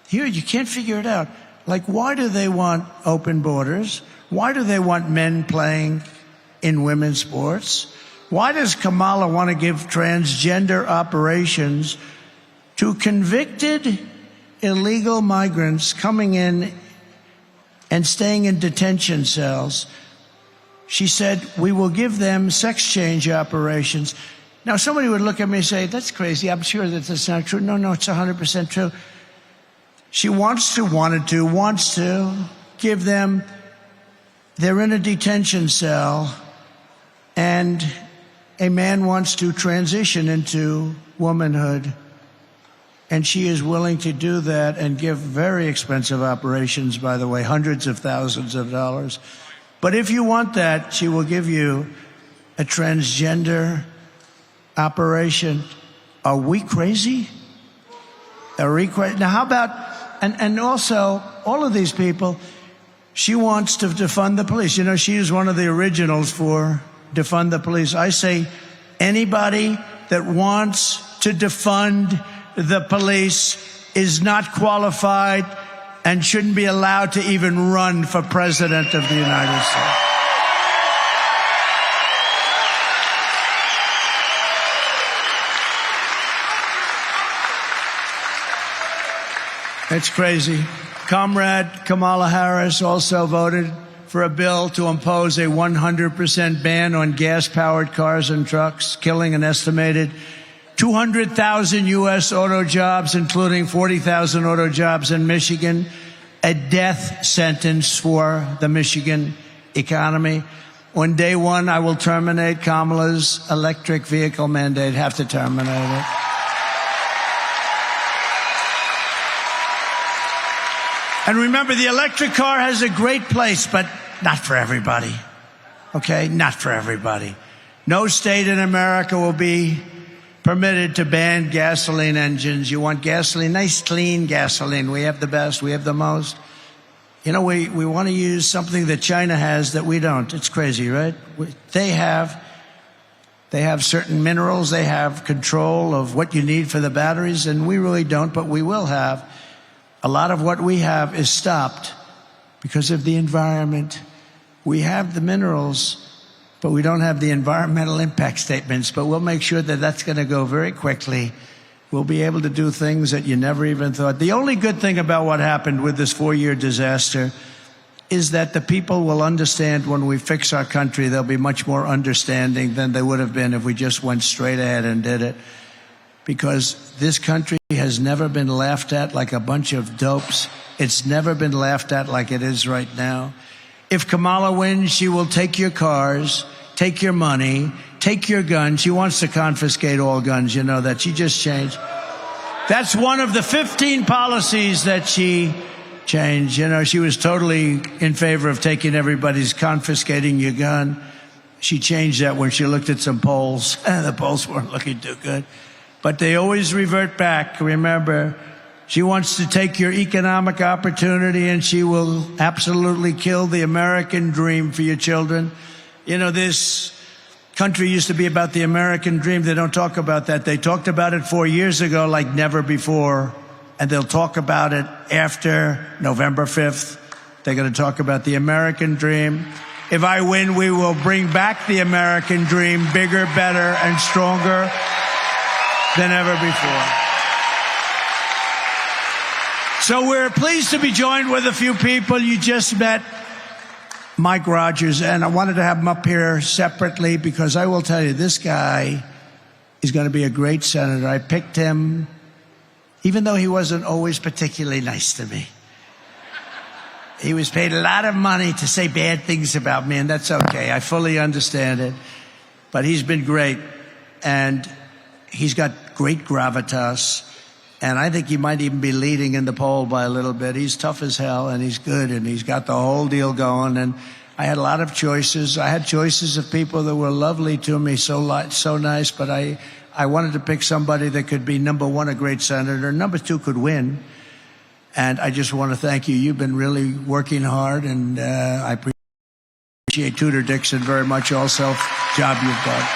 Here, you can't figure it out. Like, why do they want open borders? Why do they want men playing in women's sports? Why does Kamala want to give transgender operations to convicted illegal migrants coming in and staying in detention cells? She said, we will give them sex change operations. Now, somebody would look at me and say, that's crazy. I'm sure that that's not true. No, it's 100% true. She wants to give them, they're in a detention cell, and a man wants to transition into womanhood. And she is willing to do that and give very expensive operations, by the way, hundreds of thousands of dollars. But if you want that, she will give you a transgender operation. Are we crazy? Are we crazy? Now, how about, and also, all of these people, she wants to defund the police. You know, she is one of the originals for defund the police. I say anybody that wants to defund the police, is not qualified and shouldn't be allowed to even run for president of the United States. It's crazy. Comrade Kamala Harris also voted for a bill to impose a 100% ban on gas-powered cars and trucks, killing an estimated 200,000 U.S. auto jobs, including 40,000 auto jobs in Michigan, a death sentence for the Michigan economy. On day one, I will terminate Kamala's electric vehicle mandate, have to terminate it. And remember, the electric car has a great place, but not for everybody. Okay? Not for everybody. No state in America will be permitted to ban gasoline engines. You want gasoline, nice clean gasoline. We have the best, we have the most. You know, we want to use something that China has that we don't. It's crazy, right? They have certain minerals, they have control of what you need for the batteries, and we really don't, but we will have. A lot of what we have is stopped because of the environment. We have the minerals, but we don't have the environmental impact statements. But we'll make sure that that's going to go very quickly. We'll be able to do things that you never even thought. The only good thing about what happened with this 4-year disaster is that the people will understand when we fix our country. They'll be much more understanding than they would have been if we just went straight ahead and did it. Because this country has never been laughed at like a bunch of dopes. It's never been laughed at like it is right now. If Kamala wins, she will take your cars, take your money, take your guns. She wants to confiscate all guns, you know that. She just changed. That's one of the 15 policies that she changed. You know, she was totally in favor of taking everybody's confiscating your gun. She changed that when she looked at some polls. The polls weren't looking too good. But they always revert back. Remember, she wants to take your economic opportunity, and she will absolutely kill the American dream for your children. You know, this country used to be about the American dream. They don't talk about that. They talked about it 4 years ago like never before, and they'll talk about it after November 5th. They're going to talk about the American dream. If I win, we will bring back the American dream, bigger, better, and stronger than ever before. So we're pleased to be joined with a few people. You just met Mike Rogers, and I wanted to have him up here separately because I will tell you, this guy is going to be a great senator. I picked him, even though he wasn't always particularly nice to me. He was paid a lot of money to say bad things about me, and that's okay. I fully understand it. But he's been great, and he's got great gravitas, and I think he might even be leading in the poll by a little bit. He's tough as hell, and he's good, and he's got the whole deal going. And I had a lot of choices. I had choices of people that were lovely to me, so nice, but I wanted to pick somebody that could be, number one, a great senator, number two, could win. And I just want to thank you. You've been really working hard, and I appreciate Tudor Dixon very much also, job you've done.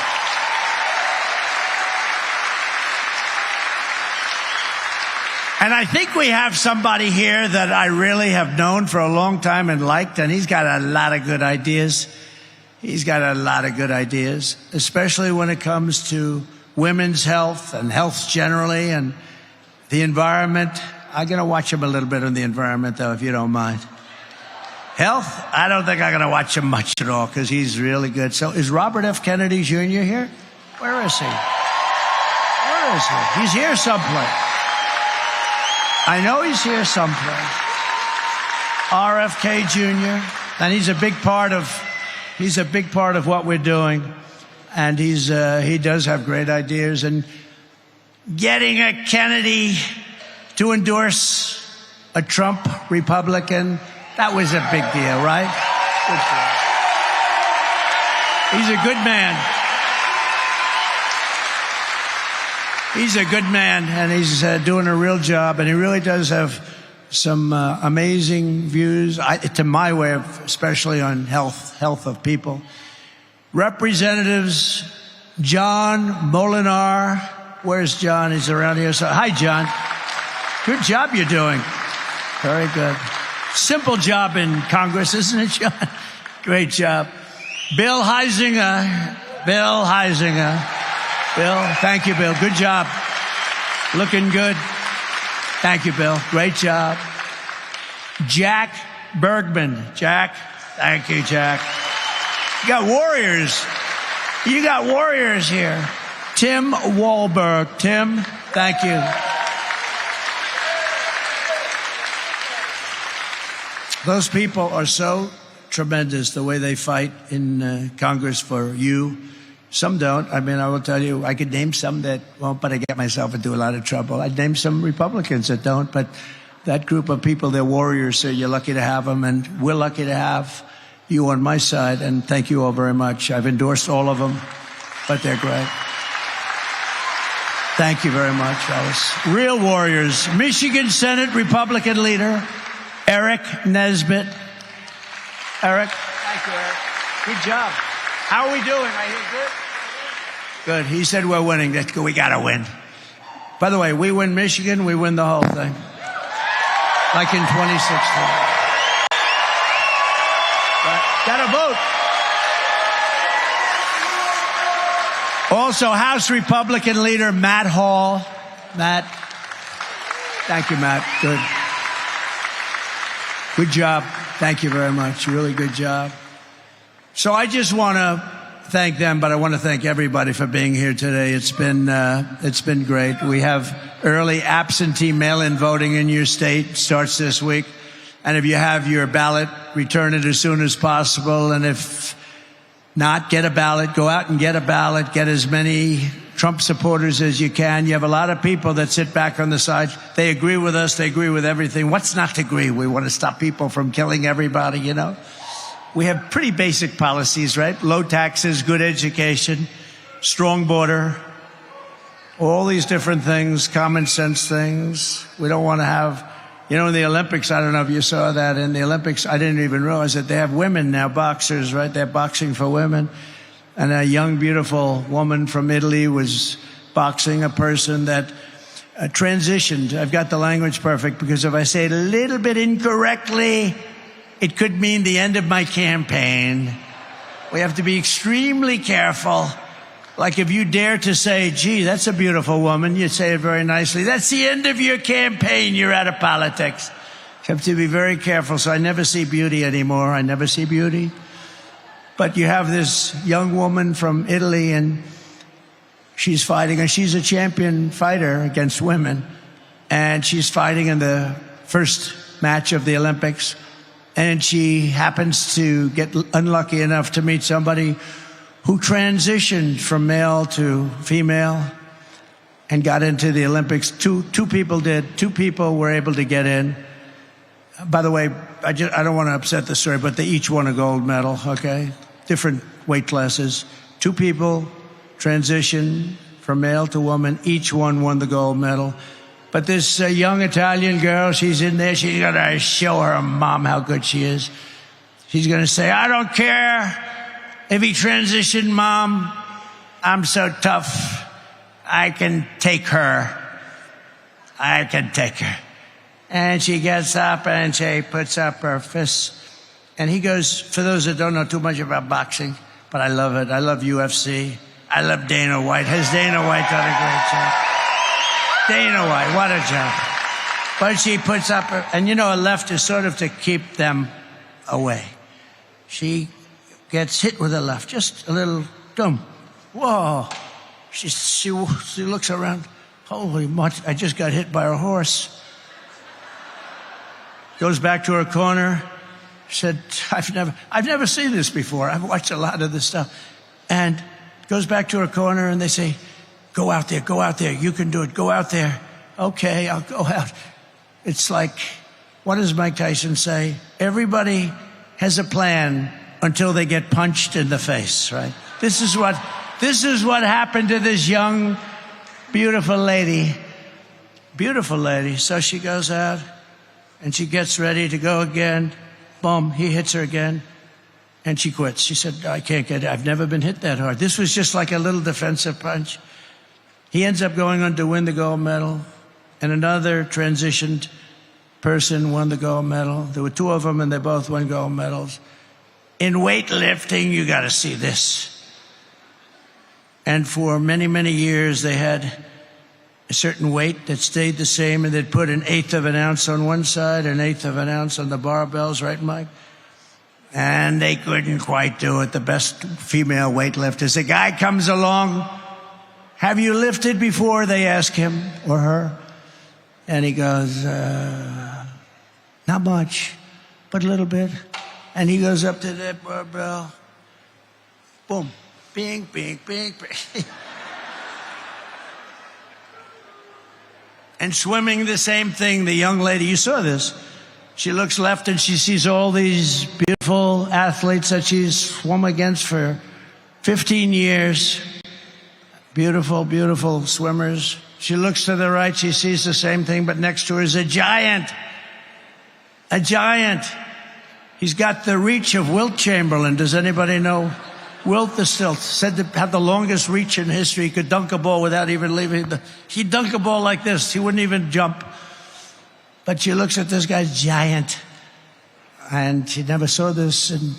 And I think we have somebody here that I really have known for a long time and liked, and he's got a lot of good ideas. He's got a lot of good ideas, especially when it comes to women's health and health generally and the environment. I'm going to watch him a little bit on the environment, though, if you don't mind. Health? I don't think I'm going to watch him much at all because he's really good. So is Robert F. Kennedy Jr. here? Where is he? Where is he? He's here someplace. I know he's here someplace. RFK Jr. And he's a big part of what we're doing. And he does have great ideas. And getting a Kennedy to endorse a Trump Republican, that was a big deal, right? Good deal. He's a good man. He's a good man, and he's doing a real job, and he really does have some amazing views, to my way of, especially on health of people. Representatives John Molinar Where's John? He's around here. So, hi, John. Good job you're doing. Very good. Simple job in Congress, isn't it, John? Great job. Bill Heisinger. Bill Heisinger. Bill, thank you, Bill. Good job. Looking good. Thank you, Bill. Great job. Jack Bergman. Jack. Thank you, Jack. You got warriors. You got warriors here. Tim Wahlberg. Tim, thank you. Those people are so tremendous, the way they fight in Congress for you. Some don't. I mean, I will tell you, I could name some that won't, but I get myself into a lot of trouble. I'd name some Republicans that don't, but that group of people, they're warriors, so you're lucky to have them, and we're lucky to have you on my side, and thank you all very much. I've endorsed all of them, but they're great. Thank you very much, fellas. Real warriors. Michigan Senate Republican leader, Eric Nesbitt. Eric? Thank you, Eric. Good job. How are we doing? I hear good? Good. He said we're winning. That's good. We got to win. By the way, we win Michigan, we win the whole thing. Like in 2016. Got to vote. Also, House Republican leader Matt Hall. Matt. Thank you, Matt. Good. Good job. Thank you very much. Really good job. So I just want to thank them, but I want to thank everybody for being here today. It's been great. We have early absentee mail-in voting in your state. Starts this week. And if you have your ballot, return it as soon as possible. And if not, get a ballot. Go out and get a ballot. Get as many Trump supporters as you can. You have a lot of people that sit back on the side. They agree with us. They agree with everything. What's not to agree? We want to stop people from killing everybody, you know. We have pretty basic policies, right? Low taxes, good education, strong border, all these different things, common sense things. We don't want to have, you know, in the Olympics, I don't know if you saw that. In the Olympics, I didn't even realize that they have women now, boxers, right? They're boxing for women. And a young, beautiful woman from Italy was boxing a person that transitioned. I've got the language perfect because if I say it a little bit incorrectly, it could mean the end of my campaign. We have to be extremely careful. Like if you dare to say, gee, that's a beautiful woman, you say it very nicely. That's the end of your campaign. You're out of politics. You have to be very careful. So I never see beauty anymore. I never see beauty. But you have this young woman from Italy, and she's fighting, and she's a champion fighter against women. And she's fighting in the first match of the Olympics. And she happens to get unlucky enough to meet somebody who transitioned from male to female and got into the Olympics. Two people did. 2 people were able to get in. By the way, I don't want to upset the story, but they each won a gold medal, okay? Different weight classes. 2 people transitioned from male to woman. Each one won the gold medal. But this young Italian girl, she's in there. She's going to show her mom how good she is. She's going to say, I don't care if he transitioned, Mom. I'm so tough. I can take her. I can take her. And she gets up and she puts up her fists. And he goes, for those that don't know too much about boxing, but I love it. I love UFC. I love Dana White. Has Dana White done a great job? Dana White, what a job. But she puts up her, and you know, a left is sort of to keep them away. She gets hit with a left, just a little dumb. Whoa. She looks around. Holy much, I just got hit by a horse. Goes back to her corner. Said, I've never seen this before. I've watched a lot of this stuff. And goes back to her corner, and they say, go out there, you can do it, go out there. Okay, I'll go out. It's like, what does Mike Tyson say? Everybody has a plan until they get punched in the face, right? This is what happened to this young, beautiful lady. Beautiful lady. So she goes out, and she gets ready to go again. Boom, he hits her again. And she quits. She said, I can't get it. I've never been hit that hard. This was just like a little defensive punch. He ends up going on to win the gold medal, and another transitioned person won the gold medal. There were two of them, and they both won gold medals. In weightlifting, you got to see this. And for many, many years, they had a certain weight that stayed the same, and they'd put 1/8 of an ounce on one side, 1/8 of an ounce on the barbells, right, Mike? And they couldn't quite do it. The best female weightlifters. A guy comes along. Have you lifted before? They ask him or her. And he goes, not much, but a little bit. And he goes up to that barbell. Boom. Bing, bing, bing, bing. And swimming, the same thing. The young lady, you saw this. She looks left and she sees all these beautiful athletes that she's swum against for 15 years. Beautiful, beautiful swimmers. She looks to the right, she sees the same thing, but next to her is a giant. A giant. He's got the reach of Wilt Chamberlain. Does anybody know? Wilt is still said to have the longest reach in history. He could dunk a ball without even leaving. He'd dunk a ball like this. He wouldn't even jump. But she looks at this guy's giant. And she never saw this. And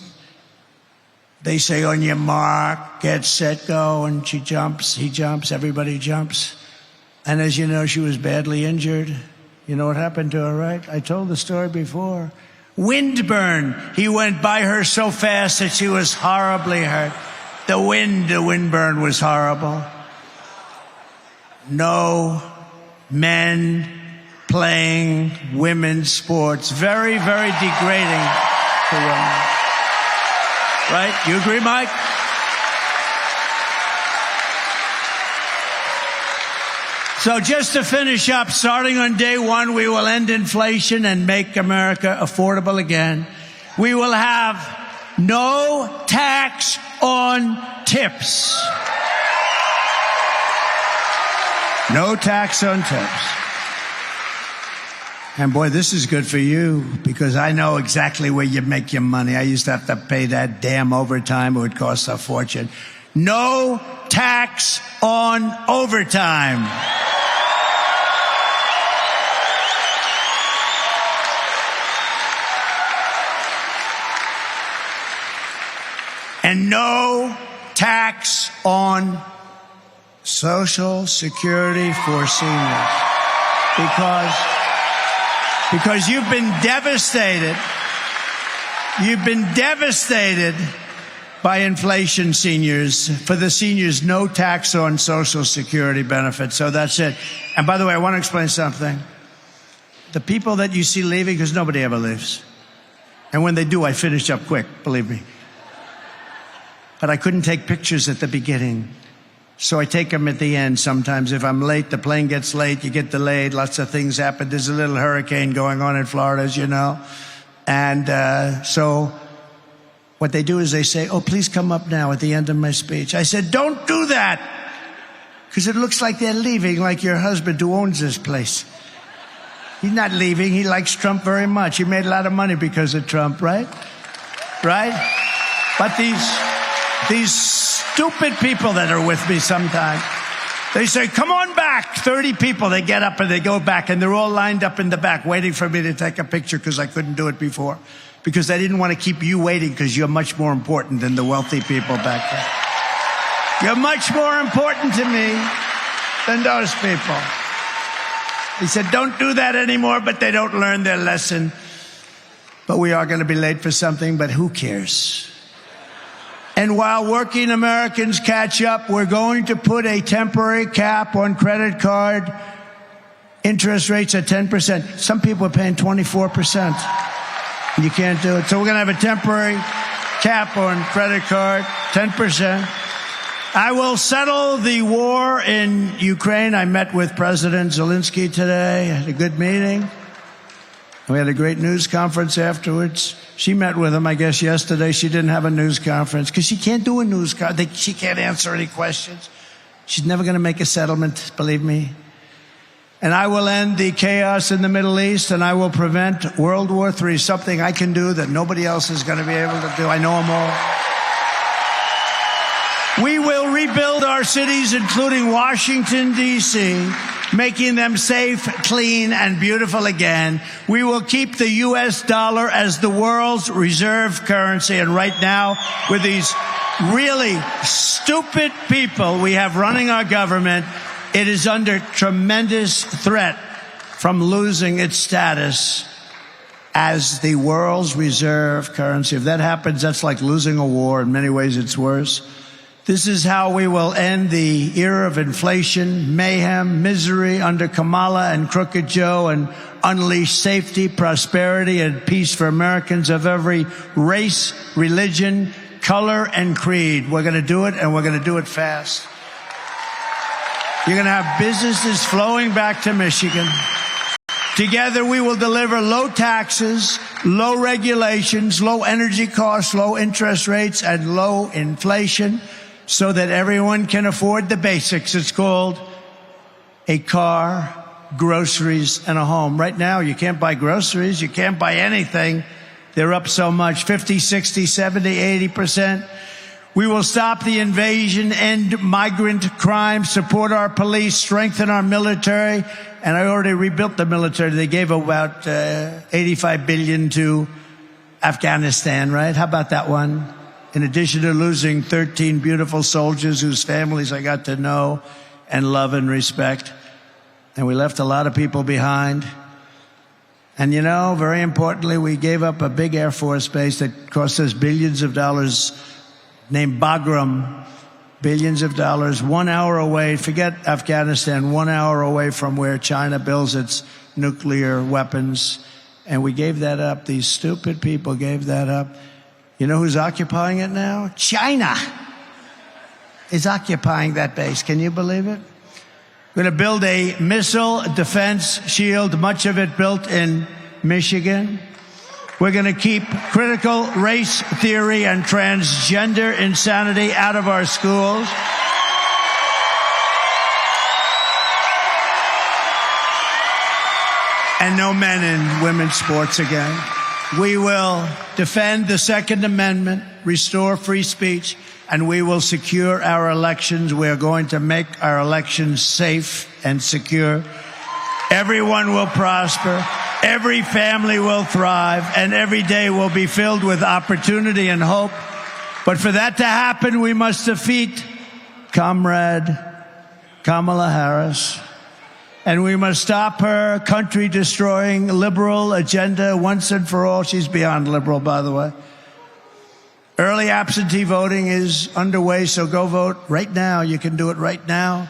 they say, on your mark, get set, go. And she jumps, he jumps, everybody jumps. And as you know, she was badly injured. You know what happened to her, right? I told the story before. Windburn. He went by her so fast that she was horribly hurt. The windburn was horrible. No men playing women's sports. Very, very degrading to women. Right? You agree, Mike? So just to finish up, starting on day one, we will end inflation and make America affordable again. We will have no tax on tips. No tax on tips. And boy, this is good for you because I know exactly where you make your money. I used to have to pay that damn overtime. It would cost a fortune. No tax on overtime. And no tax on Social Security for seniors. Because you've been devastated. You've been devastated by inflation, seniors. For the seniors, no tax on Social Security benefits. So that's it. And by the way, I want to explain something. The people that you see leaving, because nobody ever leaves. And when they do, I finish up quick, believe me. But I couldn't take pictures at the beginning. So I take them at the end sometimes. If I'm late, the plane gets late, you get delayed, lots of things happen. There's a little hurricane going on in Florida, as you know. And so what they do is they say, oh, please come up now at the end of my speech. I said, don't do that. Because it looks like they're leaving, like your husband who owns this place. He's not leaving. He likes Trump very much. He made a lot of money because of Trump, right? Right? But these stupid people that are with me sometimes, they say, come on back. 30 people, they get up and they go back, and they're all lined up in the back waiting for me to take a picture because I couldn't do it before. Because I didn't want to keep you waiting because you're much more important than the wealthy people back there. You're much more important to me than those people. He said, don't do that anymore, but they don't learn their lesson. But we are going to be late for something, but who cares? And while working Americans catch up, we're going to put a temporary cap on credit card interest rates at 10%. Some people are paying 24%. You can't do it. So we're going to have a temporary cap on credit card, 10%. I will settle the war in Ukraine. I met with President Zelensky today. I had a good meeting. We had a great news conference afterwards. She met with him, I guess, yesterday. She didn't have a news conference because she can't do a news conference. She can't answer any questions. She's never going to make a settlement, believe me. And I will end the chaos in the Middle East, and I will prevent World War III, something I can do that nobody else is going to be able to do. I know them all. We will rebuild our cities, including Washington, D.C., making them safe, clean, and beautiful again. We will keep the U.S. dollar as the world's reserve currency. And right now, with these really stupid people we have running our government, it is under tremendous threat from losing its status as the world's reserve currency. If that happens, that's like losing a war. In many ways, it's worse. This is how we will end the era of inflation, mayhem, misery under Kamala and Crooked Joe, and unleash safety, prosperity, and peace for Americans of every race, religion, color, and creed. We're going to do it, and we're going to do it fast. You're going to have businesses flowing back to Michigan. Together, we will deliver low taxes, low regulations, low energy costs, low interest rates, and low inflation, so that everyone can afford the basics. It's called a car, groceries, and a home. Right now, you can't buy groceries. You can't buy anything. They're up so much, 50, 60, 70, 80%. We will stop the invasion, end migrant crime, support our police, strengthen our military. And I already rebuilt the military. They gave about $85 billion to Afghanistan, right? How about that one? In addition to losing 13 beautiful soldiers whose families I got to know and love and respect. And we left a lot of people behind. And, you know, very importantly, we gave up a big Air Force base that cost us billions of dollars, named Bagram, billions of dollars, 1 hour away, forget Afghanistan, 1 hour away from where China builds its nuclear weapons. And we gave that up. These stupid people gave that up. You know who's occupying it now? China is occupying that base. Can you believe it? We're going to build a missile defense shield, much of it built in Michigan. We're going to keep critical race theory and transgender insanity out of our schools. And no men in women's sports again. We will defend the Second Amendment, restore free speech, and we will secure our elections. We are going to make our elections safe and secure. Everyone will prosper. Every family will thrive, and every day will be filled with opportunity and hope. But for that to happen, we must defeat Comrade Kamala Harris, and we must stop her country-destroying liberal agenda once and for all. She's beyond liberal, by the way. Early absentee voting is underway, so go vote right now. You can do it right now.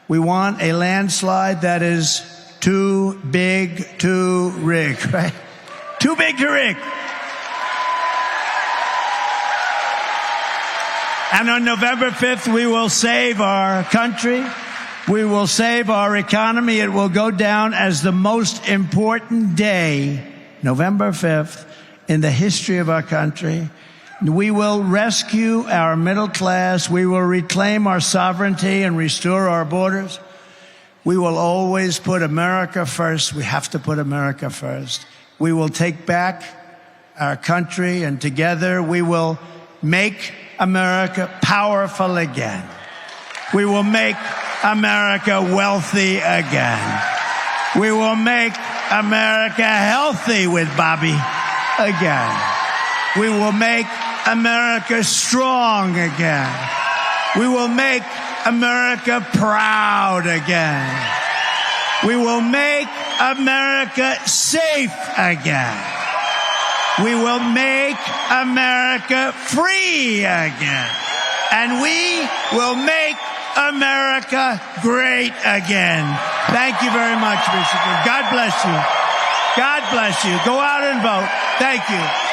We want a landslide that is too big to rig, right? Too big to rig. And on November 5th, we will save our country. We will save our economy. It will go down as the most important day, November 5th, in the history of our country. We will rescue our middle class. We will reclaim our sovereignty and restore our borders. We will always put America first. We have to put America first. We will take back our country, and together we will make America powerful again. We will make America wealthy again. We will make America healthy with Bobby again. We will make America strong again. We will make America proud again. We will make America safe again. We will make America free again. And we will make America great again. Thank you very much, Michigan. God bless you. God bless you. Go out and vote. Thank you.